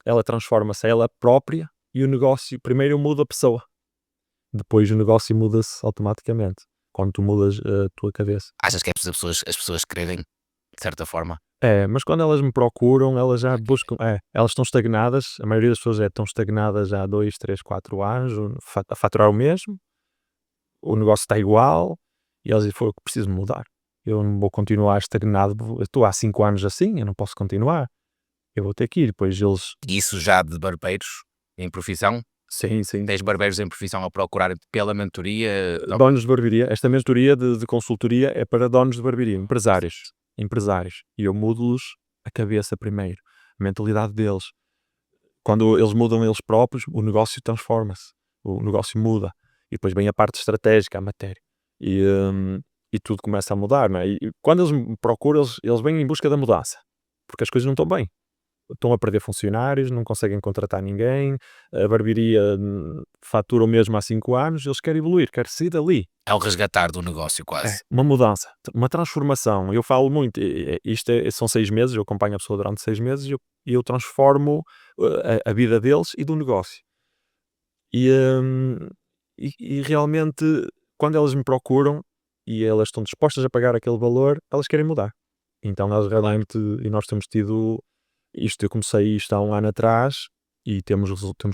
Speaker 2: ela transforma-se a ela própria e o negócio, primeiro eu mudo a pessoa, depois o negócio muda-se automaticamente, quando tu mudas a tua cabeça.
Speaker 1: Achas que é preciso as pessoas quererem, de certa forma?
Speaker 2: Mas quando elas me procuram, elas já buscam, elas estão estagnadas, a maioria das pessoas estão estagnadas há 2, 3, 4 anos, a faturar o mesmo, o negócio está igual, e elas dizem, preciso mudar, eu não vou continuar estagnado, eu estou há 5 anos assim, eu não posso continuar, eu vou ter que ir, depois eles...
Speaker 1: Isso já de barbeiros em profissão?
Speaker 2: Sim.
Speaker 1: Tens barbeiros em profissão a procurar pela mentoria?
Speaker 2: Donos de barbearia, esta mentoria de consultoria é para donos de barbearia, empresários, e eu mudo-lhes a cabeça primeiro, a mentalidade deles. Quando eles mudam eles próprios, o negócio transforma-se, o negócio muda, e depois vem a parte estratégica, a matéria, e tudo começa a mudar, não é? E quando eles me procuram, eles vêm em busca da mudança, porque as coisas não estão bem. Estão a perder funcionários, não conseguem contratar ninguém, a barbearia fatura o mesmo há 5 anos, eles querem evoluir, querem sair dali.
Speaker 1: É o resgatar do negócio quase.
Speaker 2: Uma mudança, uma transformação. Eu falo muito, são 6 meses, eu acompanho a pessoa durante 6 meses e eu transformo a vida deles e do negócio. E realmente, quando elas me procuram e elas estão dispostas a pagar aquele valor, elas querem mudar. Então elas realmente, e nós temos tido isto, eu comecei isto há 1 ano atrás e temos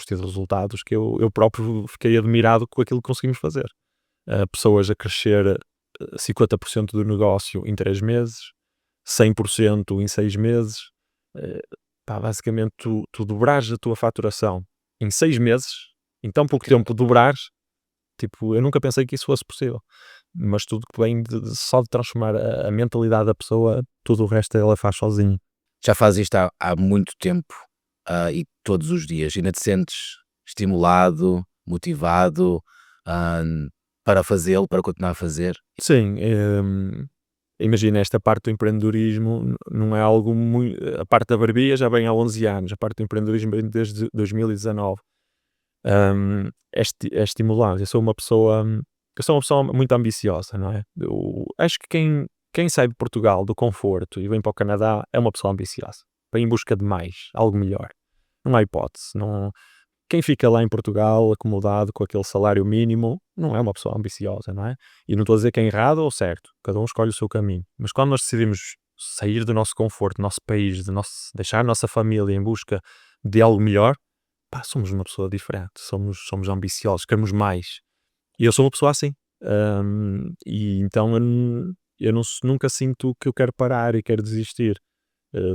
Speaker 2: tido resultados que eu próprio fiquei admirado com aquilo que conseguimos fazer. Pessoas a crescer 50% do negócio em 3 meses, 100% em 6 meses. Basicamente, tu dobrares a tua faturação em 6 meses, em tão pouco tempo dobrares, tipo, eu nunca pensei que isso fosse possível. Mas tudo que vem só de transformar a mentalidade da pessoa, tudo o resto ela faz sozinho.
Speaker 1: Já fazes isto há muito tempo e todos os dias. Ainda te sentes estimulado, motivado para fazê-lo, para continuar a fazer?
Speaker 2: Sim, imagina, esta parte do empreendedorismo não é algo muito... A parte da barbearia já vem há 11 anos, a parte do empreendedorismo vem desde 2019. É estimulante. Eu sou uma pessoa muito ambiciosa, não é? Eu acho que quem sai de Portugal, do conforto, e vem para o Canadá é uma pessoa ambiciosa. Vem em busca de mais, algo melhor. Não há hipótese. Quem fica lá em Portugal, acomodado com aquele salário mínimo, não é uma pessoa ambiciosa, não é? E não estou a dizer que é errado ou certo. Cada um escolhe o seu caminho. Mas quando nós decidimos sair do nosso conforto, do nosso país, deixar a nossa família em busca de algo melhor, somos uma pessoa diferente. Somos ambiciosos, queremos mais. E eu sou uma pessoa assim. E então eu nunca sinto que eu quero parar e quero desistir.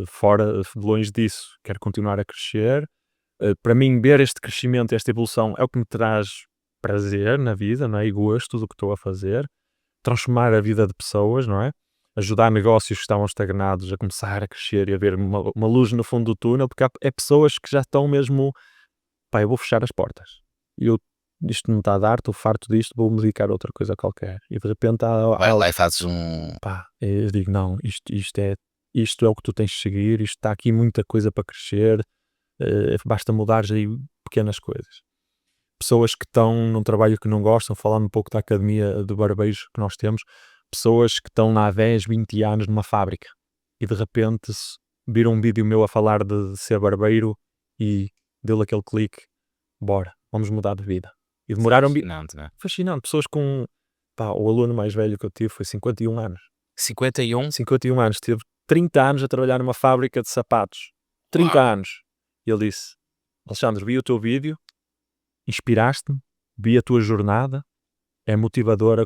Speaker 2: Fora, longe disso, quero continuar a crescer. Para mim, ver este crescimento, esta evolução é o que me traz prazer na vida, não é? E gosto do que estou a fazer. Transformar a vida de pessoas, não é? Ajudar negócios que estavam estagnados a começar a crescer e a ver uma luz no fundo do túnel, porque é pessoas que já estão mesmo, eu vou fechar as portas. isto não está a dar, estou farto disto, vou-me dedicar a outra coisa qualquer. E de repente
Speaker 1: Vai lá e fazes
Speaker 2: eu digo, não, isto é o que tu tens de seguir, isto está aqui muita coisa para crescer, basta mudar aí pequenas coisas. Pessoas que estão num trabalho que não gostam, falando um pouco da academia de barbeiros que nós temos, pessoas que estão há 10, 20 anos numa fábrica e de repente viram um vídeo meu a falar de ser barbeiro e deu-lhe aquele clique, bora, vamos mudar de vida. E demoraram...
Speaker 1: fascinante, não é?
Speaker 2: Fascinante, pessoas com... o aluno mais velho que eu tive foi 51 anos.
Speaker 1: 51?
Speaker 2: 51 anos, teve 30 anos a trabalhar numa fábrica de sapatos. 30
Speaker 1: Uau.
Speaker 2: anos. E ele disse, Alexandre, vi o teu vídeo, inspiraste-me, vi a tua jornada, é motivadora,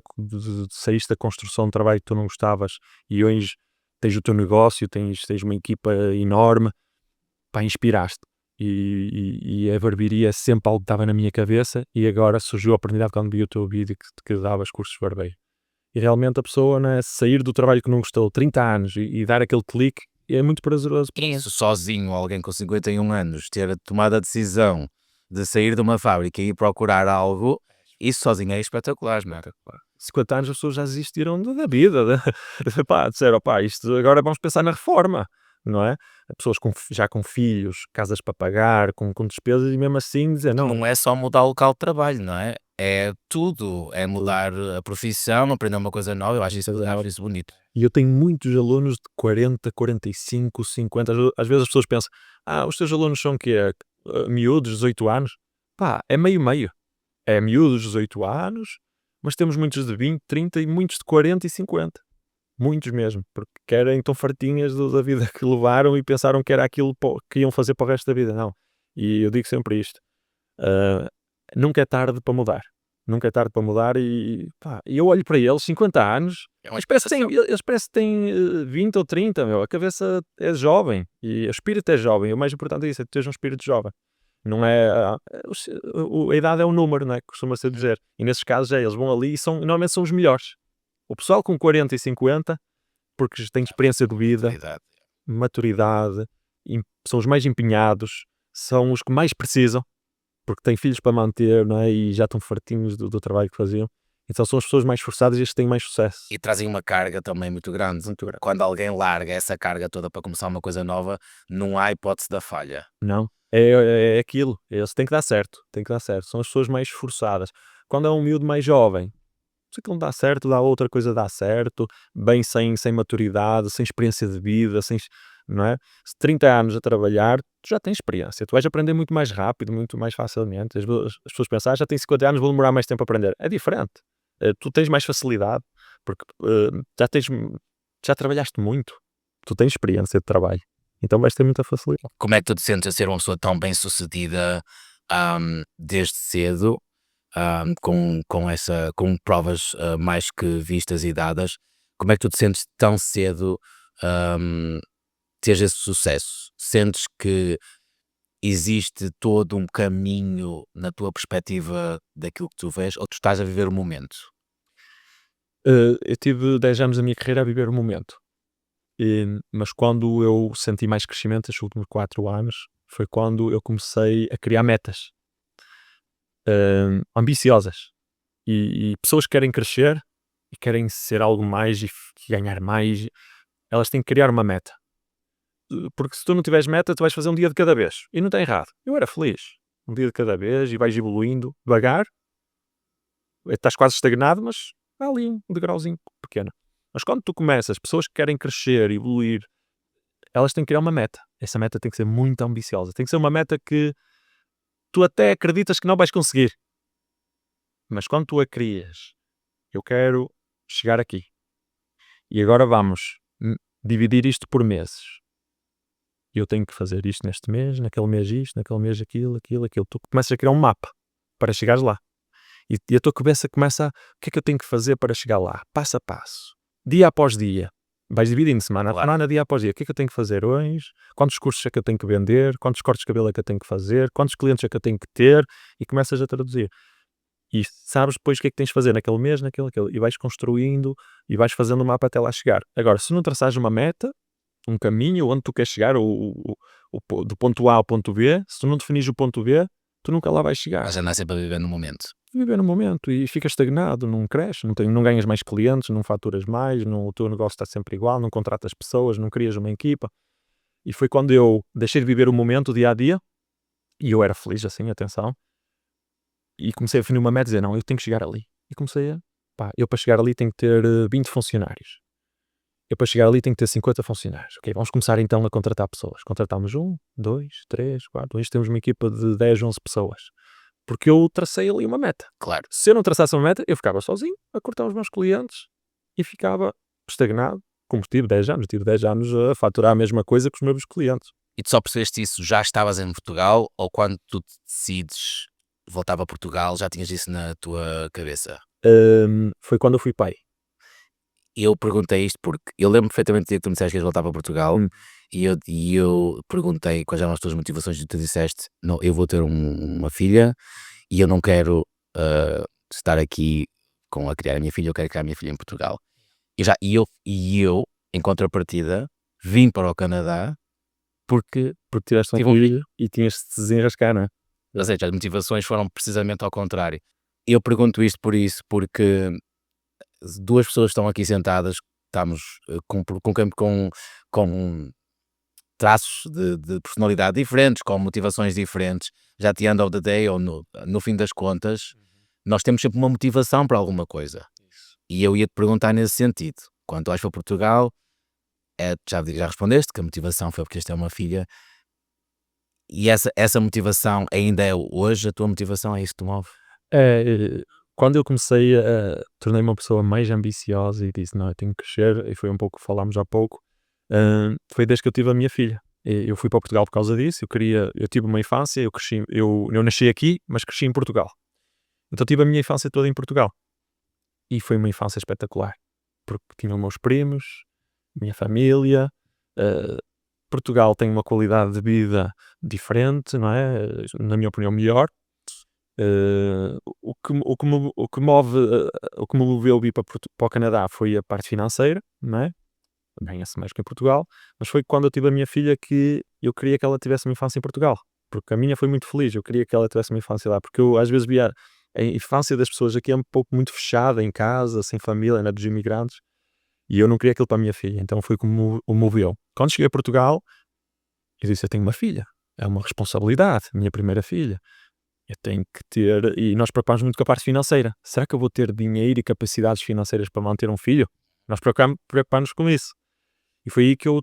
Speaker 2: saíste da construção de trabalho que tu não gostavas e hoje tens o teu negócio, tens uma equipa enorme, inspiraste. E a barbearia é sempre algo que estava na minha cabeça e agora surgiu a oportunidade quando vi o teu vídeo que davas cursos de barbeiro. E realmente a pessoa, né, sair do trabalho que não gostou 30 anos e dar aquele clique é muito prazeroso.
Speaker 1: Isso sozinho, alguém com 51 anos, ter tomado a decisão de sair de uma fábrica e ir procurar algo, isso sozinho é espetacular, não é?
Speaker 2: 50 anos as pessoas já desistiram da vida. Disseram, isto agora vamos pensar na reforma, não é? Pessoas já com filhos, casas para pagar, com despesas e mesmo assim dizer não.
Speaker 1: Não é só mudar o local de trabalho, não é? É tudo, é mudar a profissão, aprender uma coisa nova, eu acho isso bonito.
Speaker 2: E eu tenho muitos alunos de 40, 45, 50, às vezes as pessoas pensam, os teus alunos são o quê? Miúdos, 18 anos? É meio. É miúdos, 18 anos, mas temos muitos de 20, 30 e muitos de 40 e 50. Muitos mesmo, porque estão fartinhas da vida que levaram e pensaram que era aquilo que iam fazer para o resto da vida. Não. E eu digo sempre isto, nunca é tarde para mudar. Nunca é tarde para mudar e eu olho para eles, 50 anos, eles parecem que têm 20 ou 30, a cabeça é jovem e o espírito é jovem. O mais importante é isso, é ter um espírito jovem. Não é, a idade é um número, não é? Costuma-se dizer. E nesses casos eles vão ali e normalmente são os melhores. O pessoal com 40 e 50, porque têm experiência de vida, maturidade, são os mais empenhados, são os que mais precisam, porque têm filhos para manter, não é? E já estão fartinhos do trabalho que faziam. Então são as pessoas mais esforçadas e as que têm mais sucesso.
Speaker 1: E trazem uma carga também muito grande. Quando alguém larga essa carga toda para começar uma coisa nova, não há hipótese da falha.
Speaker 2: Não, é aquilo, eles têm que dar certo, são as pessoas mais esforçadas. Quando é um miúdo mais jovem, se aquilo não dá certo, dá outra coisa dá certo, bem sem maturidade, sem experiência de vida, não é? Se 30 anos a trabalhar, tu já tens experiência, tu vais aprender muito mais rápido, muito mais facilmente. As pessoas pensam, já tenho 50 anos, vou demorar mais tempo a aprender. É diferente, tu tens mais facilidade, porque já trabalhaste muito, tu tens experiência de trabalho, então vais ter muita facilidade.
Speaker 1: Como é que tu te sentes a ser uma pessoa tão bem sucedida desde cedo, com provas mais que vistas e dadas? Como é que tu te sentes tão cedo teres esse sucesso? Sentes que existe todo um caminho na tua perspectiva daquilo que tu vês, ou tu estás a viver o momento?
Speaker 2: Eu tive 10 anos da minha carreira a viver o momento. Mas quando eu senti mais crescimento, estes últimos 4 anos, foi quando eu comecei a criar metas ambiciosas. E pessoas que querem crescer e querem ser algo mais e ganhar mais, elas têm que criar uma meta. Porque se tu não tiveres meta, tu vais fazer um dia de cada vez. E não está errado. Eu era feliz. Um dia de cada vez e vais evoluindo devagar. Estás quase estagnado, mas há ali um degrauzinho pequeno. Mas quando tu começas, pessoas que querem crescer, evoluir, elas têm que criar uma meta. Essa meta tem que ser muito ambiciosa. Tem que ser uma meta que tu até acreditas que não vais conseguir. Mas quando tu a crias, eu quero chegar aqui. E agora vamos dividir isto por meses. Eu tenho que fazer isto neste mês, naquele mês isto, naquele mês aquilo. Tu começas a criar um mapa para chegares lá. E a tua cabeça começa o que é que eu tenho que fazer para chegar lá? Passo a passo. Dia após dia. Vais dividindo semana a semana, dia após dia. O que é que eu tenho que fazer hoje? Quantos cursos é que eu tenho que vender? Quantos cortes de cabelo é que eu tenho que fazer? Quantos clientes é que eu tenho que ter? E começas a traduzir. E sabes depois o que é que tens de fazer naquele mês, naquele. E vais construindo e vais fazendo um mapa até lá chegar. Agora, se não traçares uma meta, um caminho onde tu queres chegar, do ponto A ao ponto B, se tu não definires o ponto B, tu nunca lá vais chegar.
Speaker 1: Mas andar sempre a viver no momento.
Speaker 2: Viver no momento e ficas estagnado, não cresces, não ganhas mais clientes, não faturas mais, o teu negócio está sempre igual, não contratas pessoas, não crias uma equipa. E foi quando eu deixei de viver o momento, o dia a dia, e eu era feliz assim, atenção, e comecei a definir uma meta e dizer, não, eu tenho que chegar ali. E comecei eu para chegar ali tenho que ter 20 funcionários. Eu para chegar ali tenho que ter 50 funcionários. Ok, vamos começar então a contratar pessoas. Contratámos 1, 2, 3, 4, hoje temos uma equipa de 10, 11 pessoas. Porque eu tracei ali uma meta.
Speaker 1: Claro.
Speaker 2: Se eu não traçasse uma meta, eu ficava sozinho a cortar os meus clientes e ficava estagnado. Como tive 10 anos a faturar a mesma coisa que os meus clientes.
Speaker 1: E tu só percebeste isso, já estavas em Portugal, ou quando tu decides voltar para Portugal, já tinhas isso na tua cabeça?
Speaker 2: Foi quando eu fui pai.
Speaker 1: Eu perguntei isto porque eu lembro perfeitamente do dia que tu me disseste que ias voltar para Portugal,
Speaker 2: Hum.
Speaker 1: e eu perguntei quais eram as tuas motivações, e tu disseste, não, eu vou ter uma filha e eu não quero estar aqui a criar a minha filha, eu quero criar a minha filha em Portugal. E eu, em contrapartida, vim para o Canadá porque
Speaker 2: Tiveste um
Speaker 1: tive um
Speaker 2: filho e tinhas de se desenrascar, não é?
Speaker 1: Ou seja, as motivações foram precisamente ao contrário. Eu pergunto isto por isso, porque duas pessoas estão aqui sentadas, estamos com traços de personalidade diferentes, com motivações diferentes, já at the end of the day, ou no fim das contas, nós temos sempre uma motivação para alguma coisa. E eu ia-te perguntar nesse sentido. Quando tu vais para Portugal, já respondeste que a motivação foi porque esta é uma filha. E essa motivação ainda é hoje, a tua motivação é isso que te move?
Speaker 2: Quando eu comecei tornei-me uma pessoa mais ambiciosa e disse, não, eu tenho que crescer, e foi um pouco que falámos há pouco, foi desde que eu tive a minha filha. Eu fui para Portugal por causa disso, eu tive uma infância, eu nasci aqui, mas cresci em Portugal. Então tive a minha infância toda em Portugal. E foi uma infância espetacular, porque tinha os meus primos, minha família. Portugal tem uma qualidade de vida diferente, não é? Na minha opinião, melhor. O que me moveu a vir para o Canadá foi a parte financeira, não é? Ganha-se mais que em Portugal, mas foi quando eu tive a minha filha que eu queria que ela tivesse uma infância em Portugal, porque a minha foi muito feliz, eu queria que ela tivesse uma infância lá, porque eu às vezes via a infância das pessoas aqui é um pouco muito fechada, em casa, sem família, né, dos imigrantes, e eu não queria aquilo para a minha filha, então foi como o moveu. Quando cheguei a Portugal, eu disse, eu tenho uma filha, é uma responsabilidade, minha primeira filha. Eu tenho que ter, e nós preocupamos muito com a parte financeira. Será que eu vou ter dinheiro e capacidades financeiras para manter um filho? Nós preocupamos com isso. E foi aí que eu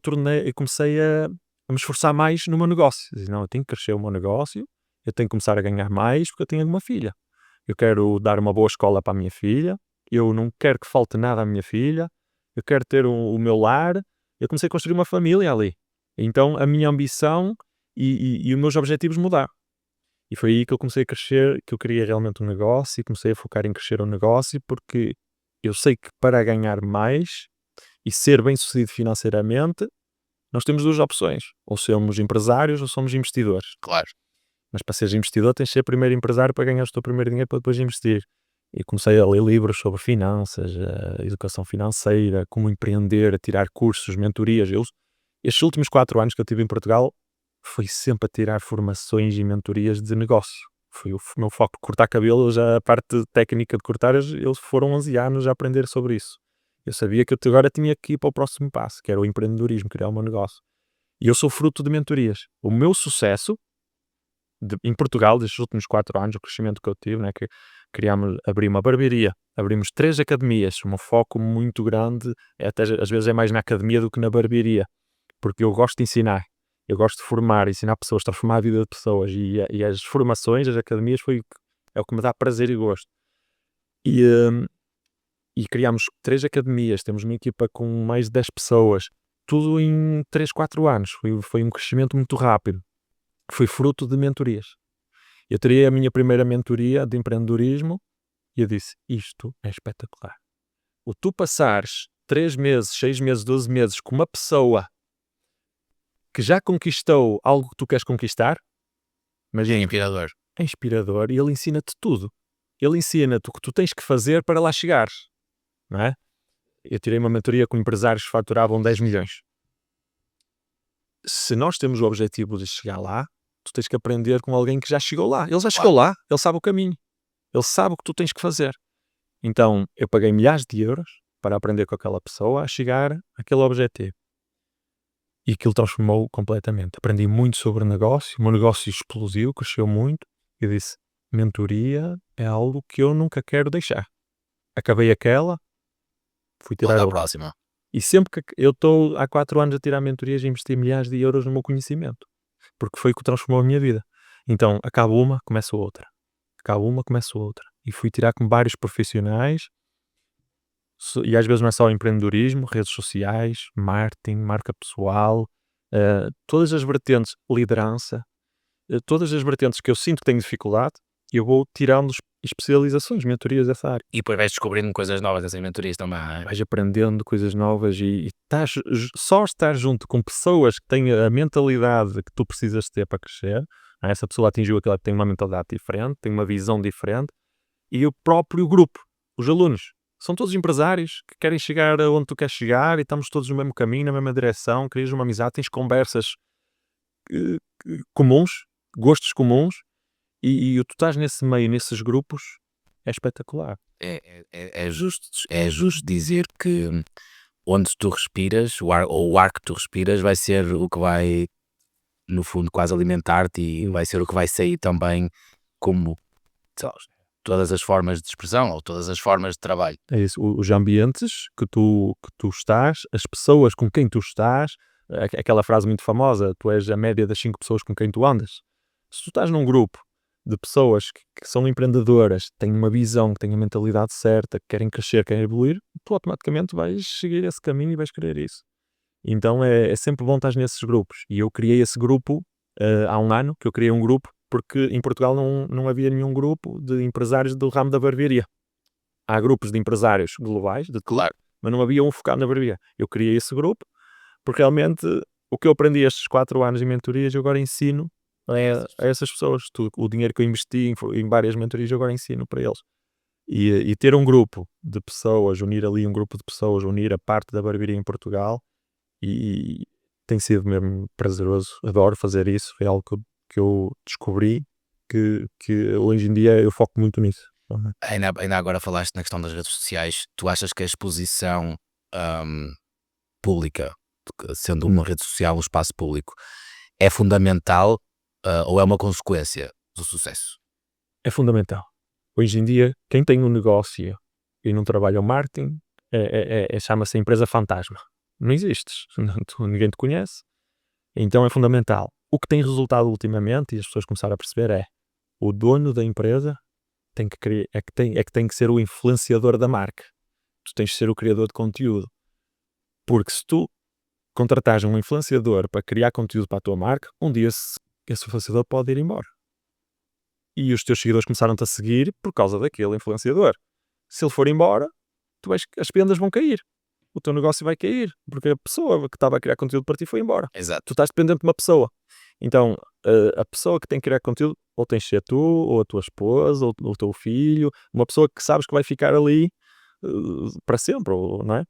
Speaker 2: comecei a me esforçar mais no meu negócio. Eu disse, não, eu tenho que crescer o meu negócio, eu tenho que começar a ganhar mais porque eu tenho uma filha. Eu quero dar uma boa escola para a minha filha, eu não quero que falte nada à minha filha, eu quero ter o meu lar. Eu comecei a construir uma família ali. Então a minha ambição e os meus objetivos mudaram. E foi aí que eu comecei a crescer, que eu queria realmente um negócio e comecei a focar em crescer o negócio, porque eu sei que para ganhar mais e ser bem sucedido financeiramente, nós temos duas opções. Ou somos empresários ou somos investidores.
Speaker 1: Claro.
Speaker 2: Mas para seres investidor tens de ser primeiro empresário para ganhar o teu primeiro dinheiro para depois investir. E comecei a ler livros sobre finanças, educação financeira, como empreender, a tirar cursos, mentorias. Estes últimos 4 anos que eu tive em Portugal, foi sempre a tirar formações e mentorias de negócio. Foi o meu foco. Cortar cabelo, já a parte técnica de cortar, eles foram 11 anos a aprender sobre isso. Eu sabia que eu agora tinha que ir para o próximo passo, que era o empreendedorismo, criar o meu negócio. E eu sou fruto de mentorias. O meu sucesso em Portugal, destes últimos 4 anos, o crescimento que eu tive, né, que abri uma barbearia, abrimos 3 academias, um foco muito grande, até às vezes é mais na academia do que na barbearia, porque eu gosto de ensinar. Eu gosto de formar, ensinar pessoas, transformar a vida de pessoas, e as formações, as academias, é o que me dá prazer e gosto. E criámos 3 academias, temos uma equipa com mais de 10 pessoas, tudo em 3, 4 anos. Foi um crescimento muito rápido. Foi fruto de mentorias. Eu teria a minha primeira mentoria de empreendedorismo e eu disse, isto é espetacular. O tu passares 3 meses, 6 meses, 12 meses com uma pessoa que já conquistou algo que tu queres conquistar,
Speaker 1: Mas é inspirador.
Speaker 2: é inspirador e ele ensina-te tudo. Ele ensina-te o que tu tens que fazer para lá chegares, não é? Eu tirei uma mentoria com empresários que faturavam 10 milhões. Se nós temos o objetivo de chegar lá, Tu tens que aprender com alguém que já chegou lá. Ele já chegou lá, ele sabe o caminho. Ele sabe o que tu tens que fazer. Então, eu paguei milhares de euros para aprender com aquela pessoa a chegar àquele objetivo. E aquilo transformou completamente. Aprendi muito sobre negócio, o meu negócio explodiu, cresceu muito. E disse, mentoria é algo que eu nunca quero deixar. Acabei aquela, fui tirar
Speaker 1: Logo à
Speaker 2: outra.
Speaker 1: próxima.
Speaker 2: E sempre que eu estou há 4 anos a tirar mentorias e investir milhares de euros no meu conhecimento. Porque foi o que transformou a minha vida. Então, acaba uma, começa outra. Acaba uma, começa outra. E fui tirar com vários profissionais. E às vezes não é só empreendedorismo, redes sociais, marketing, marca pessoal, todas as vertentes, liderança, todas as vertentes que eu sinto que tenho dificuldade, eu vou tirando especializações, mentorias dessa área.
Speaker 1: E depois vais descobrindo coisas novas dessas mentorias também.
Speaker 2: Vais aprendendo coisas novas e só estar junto com pessoas que têm a mentalidade que tu precisas ter para crescer. Essa pessoa atingiu aquela que tem uma mentalidade diferente, tem uma visão diferente, e o próprio grupo, os alunos, são todos empresários que querem chegar onde tu queres chegar e estamos todos no mesmo caminho, na mesma direção, crias uma amizade, tens conversas comuns, gostos comuns, e tu estás nesse meio, nesses grupos, é espetacular.
Speaker 1: É justo dizer que onde tu respiras, o ar que tu respiras vai ser o que vai, no fundo, quase alimentar-te e vai ser o que vai sair também como todas as formas de expressão ou todas as formas de trabalho.
Speaker 2: É isso, os ambientes que tu estás, as pessoas com quem tu estás, aquela frase muito famosa, tu és a média das 5 pessoas com quem tu andas. Se tu estás num grupo de pessoas que são empreendedoras, que têm uma visão, que têm a mentalidade certa, que querem crescer, querem evoluir, tu automaticamente vais seguir esse caminho e vais querer isso. Então é sempre bom estar nesses grupos. E eu criei esse grupo há um ano, que eu criei um grupo, porque em Portugal não havia nenhum grupo de empresários do ramo da barbearia. Há grupos de empresários globais, de tudo,
Speaker 1: Claro.
Speaker 2: mas não havia um focado na barbearia. Eu criei esse grupo, porque realmente o que eu aprendi estes 4 anos em mentorias, eu agora ensino a essas pessoas. O dinheiro que eu investi em várias mentorias, eu agora ensino para eles. E ter um grupo de pessoas, unir ali um grupo de pessoas, unir a parte da barbearia em Portugal, e tem sido mesmo prazeroso. Adoro fazer isso. Foi algo que eu descobri que hoje em dia eu foco muito nisso.
Speaker 1: Ainda agora falaste na questão das redes sociais. Tu achas que a exposição pública, sendo uma rede social um espaço público, é fundamental ou é uma consequência do sucesso?
Speaker 2: É fundamental. Hoje em dia, quem tem um negócio e não trabalha o marketing, chama-se empresa fantasma. Não existes, ninguém te conhece. Então é fundamental. O que tem resultado ultimamente, e as pessoas começaram a perceber, é o dono da empresa tem que ser o influenciador da marca. Tu tens de ser o criador de conteúdo. Porque se tu contratares um influenciador para criar conteúdo para a tua marca, um dia esse influenciador pode ir embora. E os teus seguidores começaram-te a seguir por causa daquele influenciador. Se ele for embora, as vendas vão cair. O teu negócio vai cair, porque a pessoa que estava a criar conteúdo para ti foi embora.
Speaker 1: Exato.
Speaker 2: Tu estás dependente de uma pessoa. Então, a pessoa que tem que criar conteúdo, ou tens de ser tu, ou a tua esposa, ou o teu filho, uma pessoa que sabes que vai ficar ali para sempre, não é?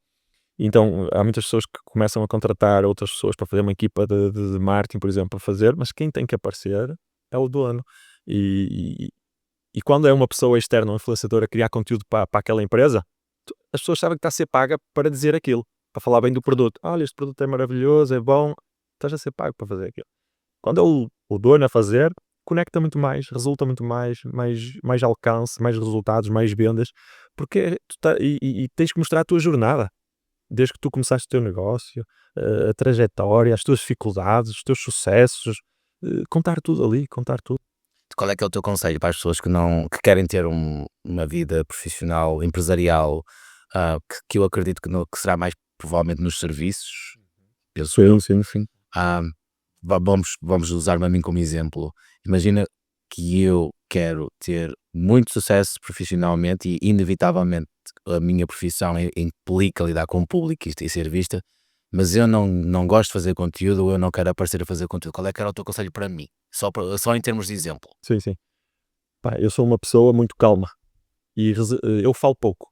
Speaker 2: Então, há muitas pessoas que começam a contratar outras pessoas para fazer uma equipa de marketing, por exemplo, para fazer, mas quem tem que aparecer é o dono. E quando é uma pessoa externa, um influenciador, a criar conteúdo para aquela empresa, as pessoas sabem que está a ser paga para dizer aquilo, para falar bem do produto. Olha, este produto é maravilhoso, é bom, estás a ser pago para fazer aquilo. Quando é o dono a fazer, conecta muito mais, resulta muito mais alcance, mais resultados, mais vendas, porque e tens que mostrar a tua jornada, desde que tu começaste o teu negócio, a trajetória, as tuas dificuldades, os teus sucessos, contar tudo ali, contar tudo.
Speaker 1: Qual é que é o teu conselho para as pessoas que querem ter uma vida profissional, empresarial, que eu acredito que será mais provavelmente nos serviços? Penso eu.
Speaker 2: Sim.
Speaker 1: Vamos usar-me a mim como exemplo. Imagina que eu quero ter muito sucesso profissionalmente e inevitavelmente a minha profissão implica lidar com o público e ser vista, mas eu não gosto de fazer conteúdo ou eu não quero aparecer a fazer conteúdo. Qual é que era o teu conselho para mim? Só em termos de exemplo.
Speaker 2: Sim. Pá, eu sou uma pessoa muito calma e eu falo pouco.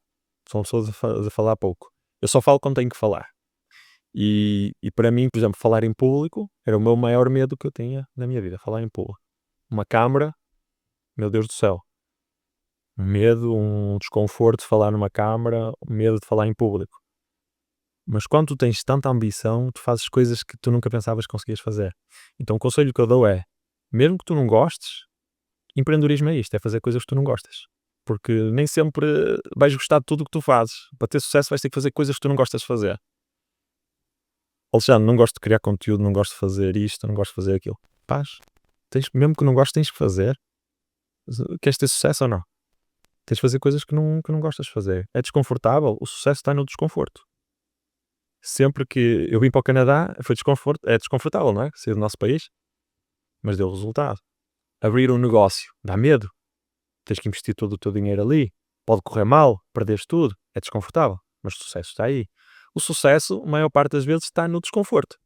Speaker 2: Sou uma pessoa de falar pouco. Eu só falo quando tenho que falar. E para mim, por exemplo, falar em público era o meu maior medo que eu tinha na minha vida, falar em público. Uma câmara, meu Deus do céu. Um medo, um desconforto de falar numa câmara, um medo de falar em público. Mas quando tu tens tanta ambição, tu fazes coisas que tu nunca pensavas que conseguias fazer. Então o conselho que eu dou é, mesmo que tu não gostes, empreendedorismo é isto, é fazer coisas que tu não gostas. Porque nem sempre vais gostar de tudo o que tu fazes. Para ter sucesso vais ter que fazer coisas que tu não gostas de fazer. Alexandre, não gosto de criar conteúdo, não gosto de fazer isto, não gosto de fazer aquilo. Paz, mesmo que não gostes, tens que fazer. Queres ter sucesso ou não? Tens de fazer coisas que não gostas de fazer. É desconfortável, o sucesso está no desconforto. Sempre que eu vim para o Canadá, é desconfortável, não é? Sair do nosso país, mas deu resultado. Abrir um negócio dá medo. Tens que investir todo o teu dinheiro ali. Pode correr mal, perderes tudo. É desconfortável, mas o sucesso está aí. O sucesso, a maior parte das vezes, está no desconforto.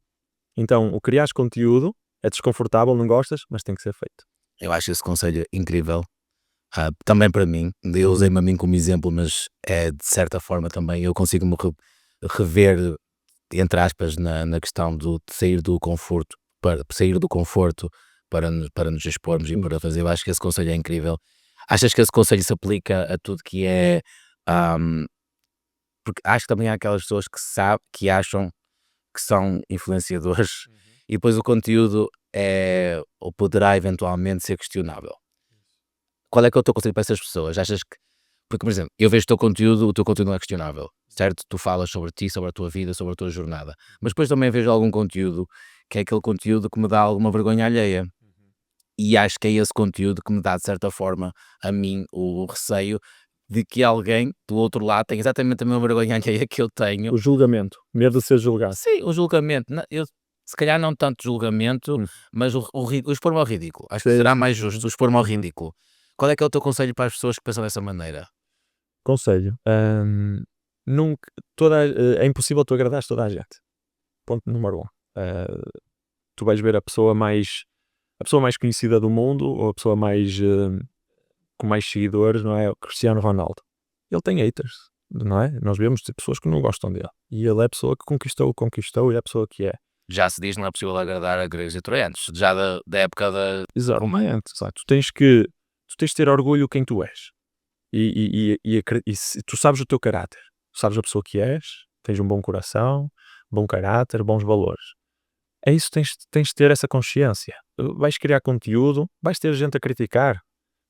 Speaker 2: Então, o criar conteúdo é desconfortável, não gostas, mas tem que ser feito.
Speaker 1: Eu acho esse conselho incrível. Também para mim, eu usei-me a mim como exemplo, mas é de certa forma também eu consigo me rever, entre aspas, na questão de sair do conforto para nos expormos e para fazer. Eu acho que esse conselho é incrível. Achas que esse conselho se aplica a tudo que é porque acho que também há aquelas pessoas que acham que são influenciadores e depois o conteúdo ou poderá eventualmente ser questionável. Qual é que é o teu conselho para essas pessoas? Achas que, porque por exemplo, eu vejo o teu conteúdo não é questionável, certo? Tu falas sobre ti, sobre a tua vida, sobre a tua jornada, mas depois também vejo algum conteúdo que é aquele conteúdo que me dá alguma vergonha alheia. E acho que é esse conteúdo que me dá, de certa forma, a mim, o receio de que alguém do outro lado tenha exatamente a mesma vergonha alheia que eu tenho.
Speaker 2: O julgamento, medo de ser julgado.
Speaker 1: Sim, o julgamento. Eu, se calhar não tanto julgamento, mas o expor-me ao ridículo. Acho que será mais justo o expor-me ao ridículo. Qual é que é o teu conselho para as pessoas que pensam dessa maneira?
Speaker 2: Conselho. Nunca, é impossível tu agradares toda a gente. Ponto número 1. Tu vais ver a pessoa mais conhecida do mundo ou a pessoa mais com mais seguidores, não é? O Cristiano Ronaldo. Ele tem haters, não é? Nós vemos pessoas que não gostam dele. E ele é a pessoa que conquistou e é a pessoa que é.
Speaker 1: Já se diz que não é possível agradar a gregos e troianos, já da época da
Speaker 2: Exatamente. Tu tens que ter orgulho quem tu és. E tu sabes o teu caráter. Sabes a pessoa que és, tens um bom coração, bom caráter, bons valores. É isso que tens de ter essa consciência. Vais criar conteúdo, vais ter gente a criticar,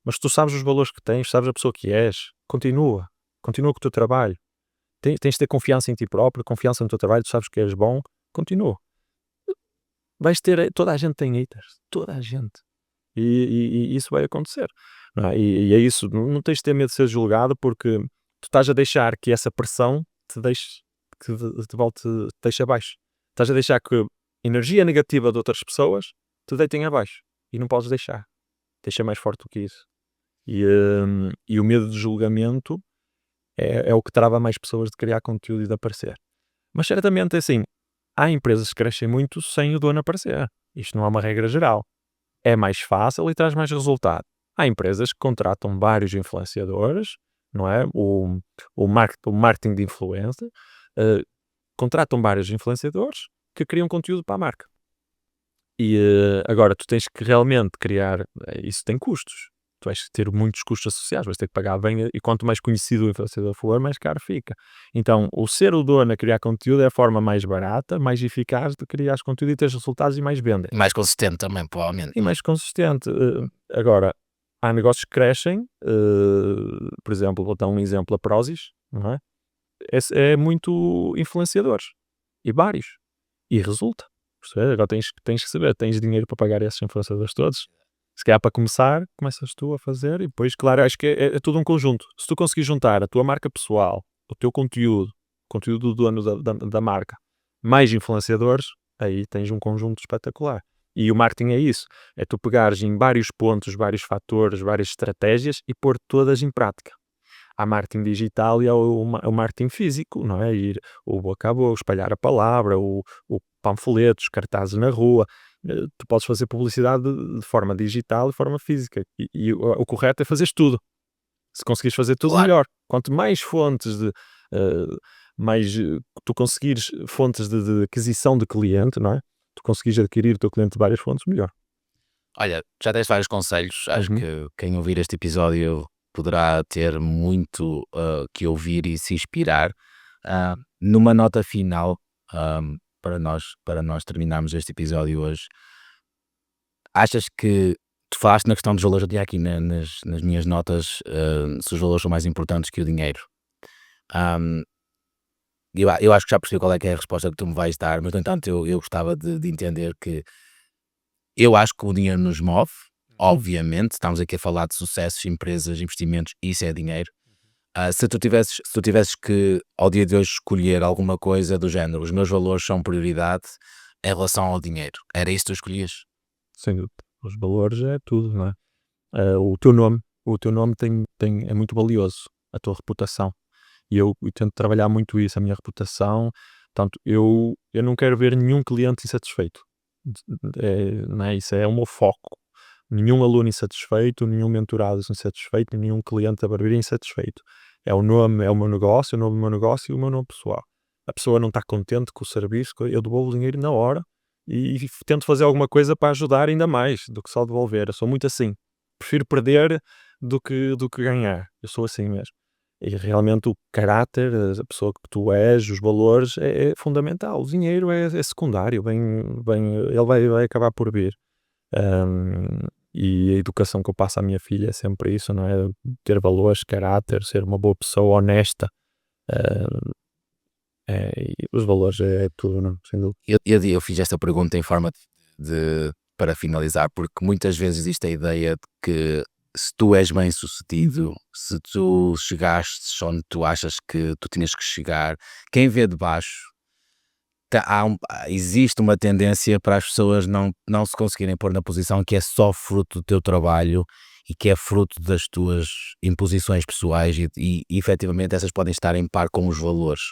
Speaker 2: mas tu sabes os valores que tens, sabes a pessoa que és, continua com o teu trabalho. Tens de ter confiança em ti próprio, confiança no teu trabalho, tu sabes que és bom, continua. Vais ter, toda a gente tem haters, toda a gente. E isso vai acontecer. Não é? E é isso, não tens de ter medo de ser julgado porque tu estás a deixar que essa pressão te deixe, te deixe abaixo. Estás a deixar que a energia negativa de outras pessoas te deitem abaixo. E não podes deixar. Deixa mais forte do que isso. E o medo de julgamento é o que trava mais pessoas de criar conteúdo e de aparecer. Mas certamente, assim, há empresas que crescem muito sem o dono aparecer. Isto não é uma regra geral. É mais fácil e traz mais resultado. Há empresas que contratam vários influenciadores, não é? O marketing de influência, contratam vários influenciadores que criam conteúdo para a marca. E agora tu tens que realmente criar, isso tem custos. Tu vais ter muitos custos associados, vais ter que pagar bem, e quanto mais conhecido o influenciador for, mais caro fica. Então, o ser o dono a criar conteúdo é a forma mais barata, mais eficaz de criar conteúdo e ter resultados e mais vendas.
Speaker 1: mais consistente também, provavelmente.
Speaker 2: E mais consistente. Agora, há negócios que crescem, por exemplo, vou dar um exemplo, a Prozis, não é? É muito influenciadores, e vários, e resulta. Agora tens que saber, tens dinheiro para pagar esses influenciadores todos. Se calhar para começar, começas tu a fazer e depois, claro, acho que é tudo um conjunto. Se tu conseguires juntar a tua marca pessoal, o teu conteúdo do dono da marca, mais influenciadores, aí tens um conjunto espetacular. E o marketing é isso, é tu pegares em vários pontos, vários fatores, várias estratégias e pôr todas em prática. Há marketing digital e há o marketing físico, não é? Ir o boca a boca, espalhar a palavra, o panfletos, cartazes na rua. Tu podes fazer publicidade de forma digital e de forma física. E o correto é fazeres tudo. Se conseguires fazer tudo,
Speaker 1: Claro.
Speaker 2: melhor. Quanto mais fontes tu conseguires fontes de aquisição de cliente, não é? Tu conseguires adquirir o teu cliente de várias fontes, melhor.
Speaker 1: Olha, já deste vários conselhos. Acho
Speaker 2: Uhum.
Speaker 1: que quem ouvir este episódio poderá ter muito que ouvir e se inspirar. Numa nota final, para nós terminarmos este episódio hoje, achas que tu falaste na questão dos valores, eu tinha aqui nas minhas notas, se os valores são mais importantes que o dinheiro. Ahm, eu acho que já percebi qual é que é a resposta que tu me vais dar, mas no entanto eu gostava de entender que eu acho que o dinheiro nos move, obviamente, estamos aqui a falar de sucessos, empresas, investimentos, isso é dinheiro. Se tu tivesses que, ao dia de hoje, escolher alguma coisa do género, os meus valores são prioridade em relação ao dinheiro, era isso que tu escolhias?
Speaker 2: Sem dúvida. Os valores é tudo, não é? O teu nome é muito valioso, a tua reputação. E eu tento trabalhar muito isso, a minha reputação. Portanto, eu não quero ver nenhum cliente insatisfeito. Não é? Isso é o meu foco. Nenhum aluno insatisfeito, nenhum mentorado insatisfeito, nenhum cliente da barbearia insatisfeito. É o nome, é o meu negócio, o nome do meu negócio e o meu nome pessoal. A pessoa não está contente com o serviço, eu devolvo o dinheiro na hora e tento fazer alguma coisa para ajudar ainda mais do que só devolver. Eu sou muito assim. Prefiro perder do que ganhar. Eu sou assim mesmo. E realmente o caráter, a pessoa que tu és, os valores, é fundamental. O dinheiro é secundário, ele vai acabar por vir. E a educação que eu passo à minha filha é sempre isso, não é? Ter valores, caráter, ser uma boa pessoa, honesta. E os valores é tudo, não? Sem dúvida.
Speaker 1: Eu fiz esta pergunta em forma para finalizar, porque muitas vezes existe a ideia de que se tu és bem sucedido, se tu chegaste onde tu achas que tu tinhas que chegar, quem vê de baixo, existe uma tendência para as pessoas não se conseguirem pôr na posição que é só fruto do teu trabalho e que é fruto das tuas imposições pessoais e efetivamente essas podem estar em par com os valores.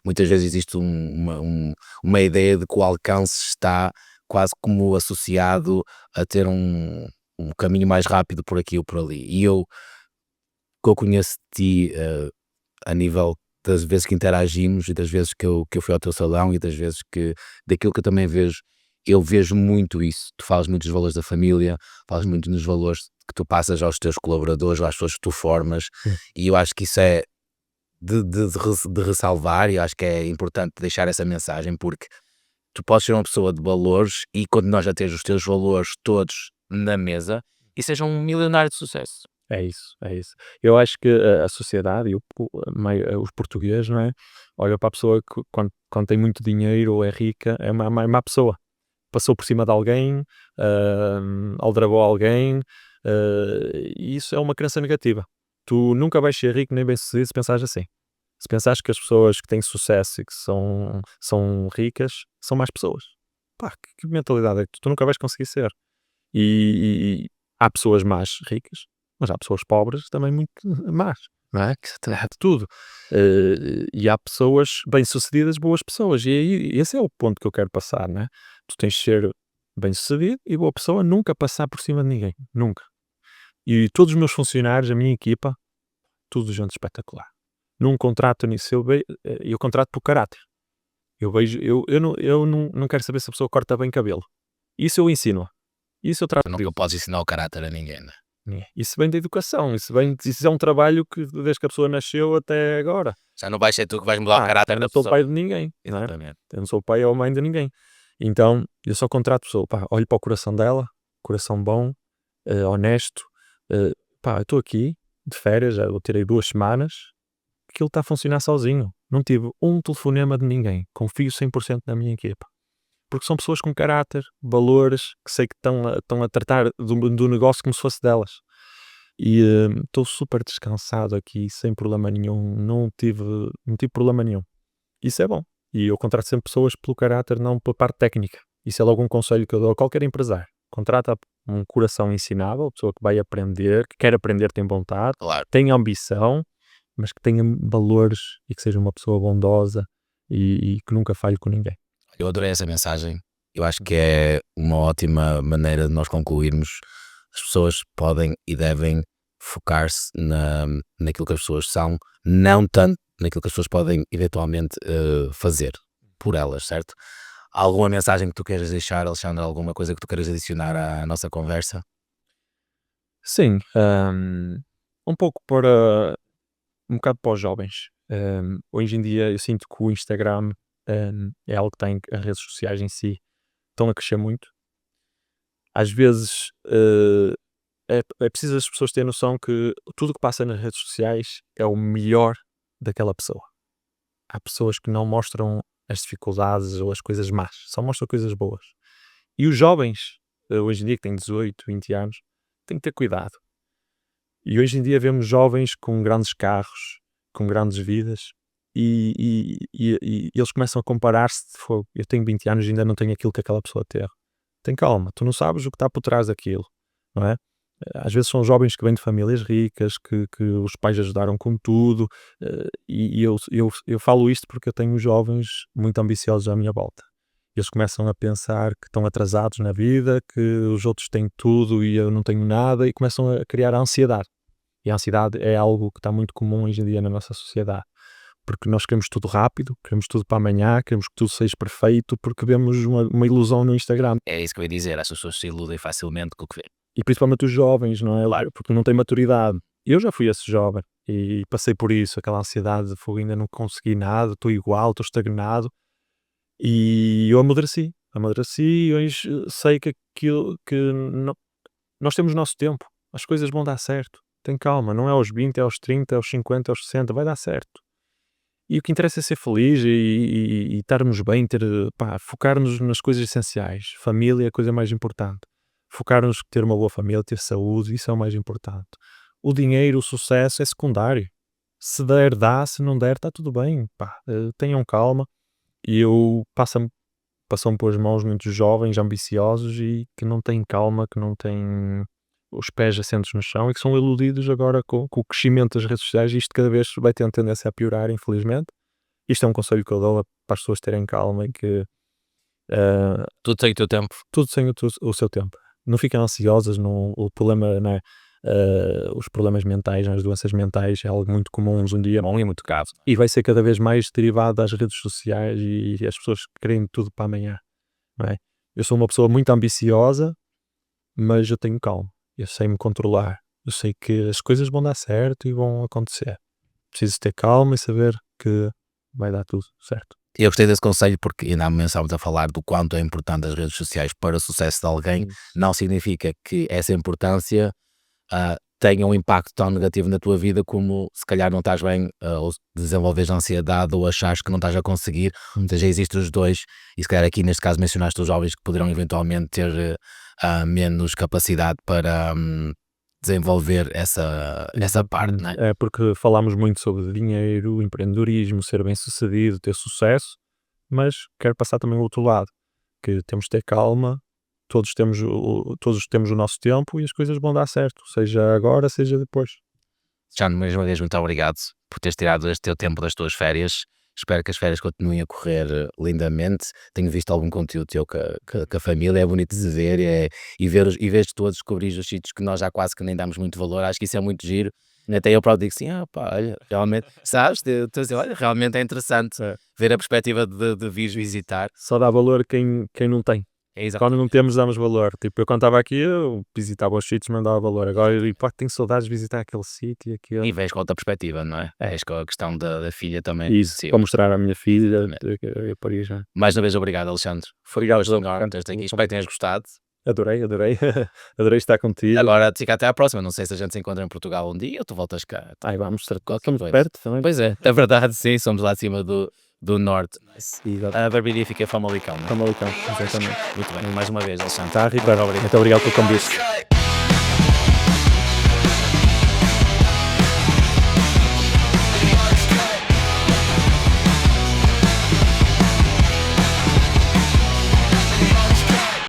Speaker 1: Muitas vezes existe uma ideia de que o alcance está quase como associado a ter um caminho mais rápido por aqui ou por ali. E eu, que eu conheço de ti a nível das vezes que interagimos e das vezes que eu fui ao teu salão e das vezes daquilo que eu também vejo, eu vejo muito isso. Tu falas muito dos valores da família, falas muito dos valores que tu passas aos teus colaboradores, às pessoas que tu formas, e eu acho que isso é de ressalvar, e eu acho que é importante deixar essa mensagem, porque tu podes ser uma pessoa de valores e continuas a ter os teus valores todos na mesa e seja um milionário de sucesso.
Speaker 2: É isso, é isso. Eu acho que a sociedade e os portugueses, não é? Olha para a pessoa que quando tem muito dinheiro ou é rica, é uma má pessoa. Passou por cima de alguém, aldrabou alguém, e isso é uma crença negativa. Tu nunca vais ser rico nem bem-sucedido se pensares assim. Se pensares que as pessoas que têm sucesso e que são ricas são más pessoas. Pá, que mentalidade é que tu nunca vais conseguir ser? E há pessoas más ricas, mas há pessoas pobres também muito más, não é? Que há de tudo. E há pessoas bem-sucedidas, boas pessoas. E aí, esse é o ponto que eu quero passar, não é? Tu tens de ser bem-sucedido e boa pessoa, nunca passar por cima de ninguém. Nunca. E todos os meus funcionários, a minha equipa, tudo gente espetacular. Num contrato nisso, eu contrato por caráter. Eu vejo, eu não quero saber se a pessoa corta bem cabelo. Isso eu ensino. Isso eu trato.
Speaker 1: Não podes ensinar o caráter a ninguém, né?
Speaker 2: Isso vem da educação, isso é um trabalho que desde que a pessoa nasceu até agora.
Speaker 1: Já não vais ser tu que vais mudar o caráter
Speaker 2: eu
Speaker 1: da
Speaker 2: não sou
Speaker 1: pessoa.
Speaker 2: pai de ninguém, não é?
Speaker 1: Exatamente.
Speaker 2: Eu não sou pai ou mãe de ninguém. Então, eu só contrato pessoa, olho para o coração dela, coração bom, honesto, eu estou aqui de férias, eu tirei 2 semanas, aquilo está a funcionar sozinho. Não tive um telefonema de ninguém, confio 100% na minha equipa. Porque são pessoas com caráter, valores, que sei que estão a tratar do negócio como se fosse delas. E estou super descansado aqui, sem problema nenhum, não tive problema nenhum. Isso é bom. E eu contrato sempre pessoas pelo caráter, não pela parte técnica. Isso é logo um conselho que eu dou a qualquer empresário. Contrata um coração ensinável, pessoa que vai aprender, que quer aprender, tem vontade,
Speaker 1: Claro.
Speaker 2: tem ambição, mas que tenha valores e que seja uma pessoa bondosa e que nunca falhe com ninguém.
Speaker 1: Eu adorei essa mensagem. Eu acho que é uma ótima maneira de nós concluirmos. As pessoas podem e devem focar-se naquilo que as pessoas são, não tanto naquilo que as pessoas podem eventualmente fazer por elas, certo? Alguma mensagem que tu queiras deixar, Alexandre? Alguma coisa que tu queiras adicionar à nossa conversa?
Speaker 2: Sim, um pouco para um bocado para os jovens. Hoje em dia eu sinto que o Instagram é algo que tem, as redes sociais em si estão a crescer muito. Às vezes é preciso as pessoas terem noção que tudo o que passa nas redes sociais é o melhor daquela pessoa. Há pessoas que não mostram as dificuldades ou as coisas más, só mostram coisas boas. E os jovens, hoje em dia que têm 18, 20 anos, têm que ter cuidado. E hoje em dia vemos jovens com grandes carros, com grandes vidas, e eles começam a comparar-se. Eu tenho 20 anos e ainda não tenho aquilo que aquela pessoa teve. Tem calma, tu não sabes o que está por trás daquilo, não é? Às vezes são jovens que vêm de famílias ricas, que os pais ajudaram com tudo, e eu falo isto porque eu tenho jovens muito ambiciosos à minha volta. Eles começam a pensar que estão atrasados na vida, que os outros têm tudo e eu não tenho nada, e começam a criar a ansiedade. E a ansiedade é algo que está muito comum hoje em dia na nossa sociedade, porque nós queremos tudo rápido, queremos tudo para amanhã, queremos que tudo seja perfeito, porque vemos uma ilusão no Instagram.
Speaker 1: É isso que eu ia dizer, as pessoas se iludem facilmente com o que vê.
Speaker 2: E principalmente os jovens, não é? Claro, porque não têm maturidade. Eu já fui esse jovem e passei por isso, aquela ansiedade de fogo, ainda não consegui nada, estou igual, estou estagnado. E eu amadureci e hoje sei que aquilo que nós temos o nosso tempo, as coisas vão dar certo. Tem calma, não é aos 20, é aos 30, é aos 50, é aos 60, vai dar certo. E o que interessa é ser feliz e estarmos bem, focar-nos nas coisas essenciais. Família é a coisa mais importante. Focar-nos em ter uma boa família, ter saúde, isso é o mais importante. O dinheiro, o sucesso é secundário. Se der, dá, se não der, está tudo bem. Tenham calma. E eu passam pelas mãos muitos jovens ambiciosos e que não têm calma, que não têm os pés assentos no chão e que são iludidos agora com o crescimento das redes sociais. Isto cada vez vai tendo tendência a piorar, infelizmente. Isto é um conselho que eu dou para as pessoas terem calma e que
Speaker 1: Tudo tem o teu tempo.
Speaker 2: tudo tem o seu tempo. Não fiquem ansiosas, o problema, não é? Os problemas mentais, as doenças mentais é algo muito comum hoje em dia
Speaker 1: Bom e muito caro.
Speaker 2: e vai ser cada vez mais derivado das redes sociais e as pessoas querem tudo para amanhã, não é? Eu sou uma pessoa muito ambiciosa, mas eu tenho calma, eu sei me controlar, eu sei que as coisas vão dar certo e vão acontecer. Preciso ter calma e saber que vai dar tudo certo.
Speaker 1: Eu gostei desse conselho porque ainda há momento estávamos a falar do quanto é importante as redes sociais para o sucesso de alguém. Não significa que essa importância tenha um impacto tão negativo na tua vida como se calhar não estás bem ou desenvolves ansiedade ou achares que não estás a conseguir. Ou seja, existem os dois e se calhar aqui neste caso mencionaste os jovens que poderão eventualmente ter menos capacidade para desenvolver essa parte, não é?
Speaker 2: É porque falámos muito sobre dinheiro, empreendedorismo, ser bem sucedido, ter sucesso, mas quero passar também o outro lado, que temos de ter calma, todos temos o nosso tempo e as coisas vão dar certo, seja agora, seja depois.
Speaker 1: Jano, mais uma vez, muito obrigado por teres tirado este teu tempo das tuas férias. Espero que as férias continuem a correr lindamente. Tenho visto algum conteúdo teu com a família, é bonito de ver e ver tu a descobrir os sítios que nós já quase que nem damos muito valor. Acho que isso é muito giro. Até eu próprio digo assim, olha, realmente, sabes, olha, realmente é interessante ver a perspectiva de vir visitar.
Speaker 2: Só dá valor quem não tem. Quando não temos, damos valor. Tipo, eu quando estava aqui, eu visitava os sítios, mas não dava valor. Agora eu digo, tenho saudades de visitar aquele sítio e aquele.
Speaker 1: E vês com outra perspectiva, não é? Vês com a questão da filha também.
Speaker 2: Isso, para mostrar à minha filha a Paris.
Speaker 1: Mais uma vez, obrigado, Alexandre.
Speaker 2: Obrigado,
Speaker 1: Espero que tenhas gostado.
Speaker 2: Adorei. Adorei estar contigo.
Speaker 1: Agora, fica até à próxima. Não sei se a gente se encontra em Portugal um dia ou tu voltas cá.
Speaker 2: Vamos,
Speaker 1: Qualquer
Speaker 2: estamos
Speaker 1: coisa.
Speaker 2: perto também.
Speaker 1: Pois é verdade, sim, somos lá acima do norte.
Speaker 2: Exato.
Speaker 1: A barbearia fica em Famalicão, não é?
Speaker 2: Famalicão, exatamente.
Speaker 1: Muito bem, mais uma vez, Alexandre.
Speaker 2: Ricardo, muito obrigado pelo convite.